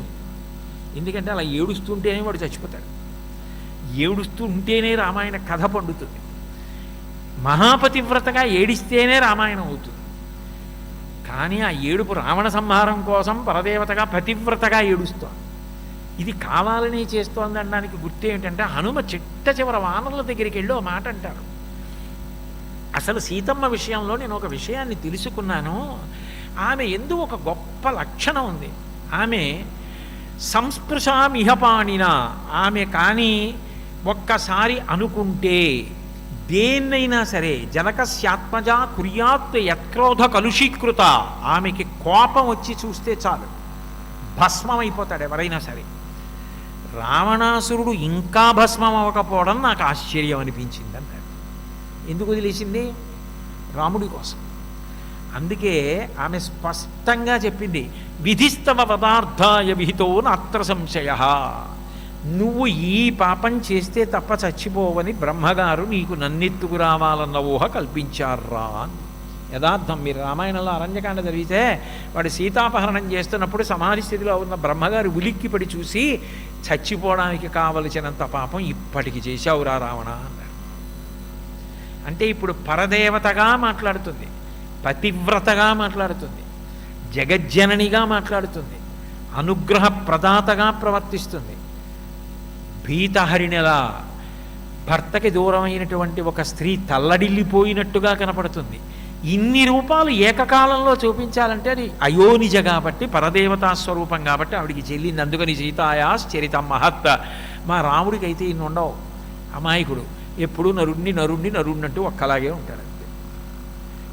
A: ఎందుకంటే అలా ఏడుస్తుంటేనే వాడు చచ్చిపోతాడు. ఏడుస్తూ ఉంటేనే రామాయణ కథ పండుతుంది. మహాపతివ్రతగా ఏడిస్తేనే రామాయణం అవుతుంది. కానీ ఆ ఏడుపు రావణ సంహారం కోసం పరదేవతగా పతివ్రతగా ఏడుస్తోంది. ఇది కావాలని చేస్తోంది అనడానికి గుర్తు ఏమిటంటే, హనుమ చిట్ట చివర వానరుల దగ్గరికి వెళ్ళి ఓ మాట అంటారు. అసలు సీతమ్మ విషయంలో నేను ఒక విషయాన్ని తెలుసుకున్నాను. ఆమె ఎందు ఒక గొప్ప లక్షణం ఉంది. ఆమె సంస్పృశామిహపాణిన, ఆమె కానీ ఒక్కసారి అనుకుంటే దేన్నైనా సరే, జనకస్యాత్మజ కుర్యాత్ యత్క్రోధ కలుషీకృత, ఆమెకి కోపం వచ్చి చూస్తే చాలు భస్మం అయిపోతాడు ఎవరైనా సరే. రావణాసురుడు ఇంకా భస్మం అవ్వకపోవడం నాకు ఆశ్చర్యం అనిపించింది అన్నాడు. ఎందుకు వదిలేసింది? రాముడి కోసం. అందుకే ఆమె స్పష్టంగా చెప్పింది, విధిస్తవ పదార్థాయ విహితో నాత్ర సంశయ, నువ్వు ఈ పాపం చేస్తే తప్ప చచ్చిపోవని బ్రహ్మగారు నీకు నన్నెత్తుకు రావాలన్న ఊహ కల్పించారా అని. యథార్థం. మీరు రామాయణంలో అరణ్యకాండ జరిగితే వాడు సీతాపహరణం చేస్తున్నప్పుడు సమాధి స్థితిలో ఉన్న బ్రహ్మగారు ఉలిక్కిపడి చూసి, చచ్చిపోవడానికి కావలసినంత పాపం ఇప్పటికి చేశావురా రావణ అన్నాడు. అంటే ఇప్పుడు పరదేవతగా మాట్లాడుతుంది, పతివ్రతగా మాట్లాడుతుంది, జగజ్జననిగా మాట్లాడుతుంది, అనుగ్రహ ప్రదాతగా ప్రవర్తిస్తుంది. భీతహరిణిలా భర్తకి దూరమైనటువంటి ఒక స్త్రీ తల్లడిల్లిపోయినట్టుగా కనపడుతుంది. ఇన్ని రూపాలు ఏకకాలంలో చూపించాలంటే అది అయోనిజ కాబట్టి, పరదేవతా స్వరూపం కాబట్టి ఆవిడికి చెల్లింది. అందుకని సీతాయాశ్చరితం మహత్త. మా రాముడికైతే ఇన్ని ఉండవు. అమాయకుడు ఎప్పుడు నరుణ్ణి ఒక్కలాగే ఉంటాడు.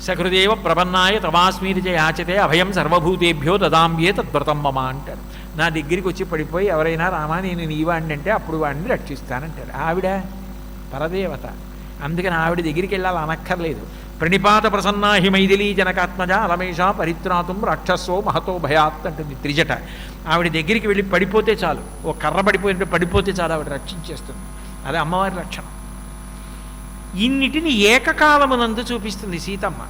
A: సకృదేవ ప్రపన్నాయ తవాస్మీరిచ యాచతే అభయం సర్వభూతేభ్యో దదాంబే తద్వ్రతం మమ అంటాడు. నా దగ్గరికి వచ్చి పడిపోయి ఎవరైనా రామా నేను నీవాడిని అంటే అప్పుడు వాడిని రక్షిస్తానంటాడు. ఆవిడ పరదేవత. అందుకని ఆవిడ దగ్గరికి వెళ్ళాలి అనక్కర్లేదు. ప్రణిపాత ప్రసన్నాహి మైథిలీ జనకాత్మజ అలమేష పరిత్రాతుం రాక్షసో మహతో భయాత్ అంటుంది త్రిజట. ఆవిడ దగ్గరికి వెళ్ళి పడిపోతే చాలు, ఓ కర్ర పడిపోతే చాలు, ఆవిడ రక్షించేస్తుంది. అదే అమ్మవారి లక్షణం. ఇన్నిటిని ఏకకాలమునందు చూపిస్తుంది సీతమ్మ.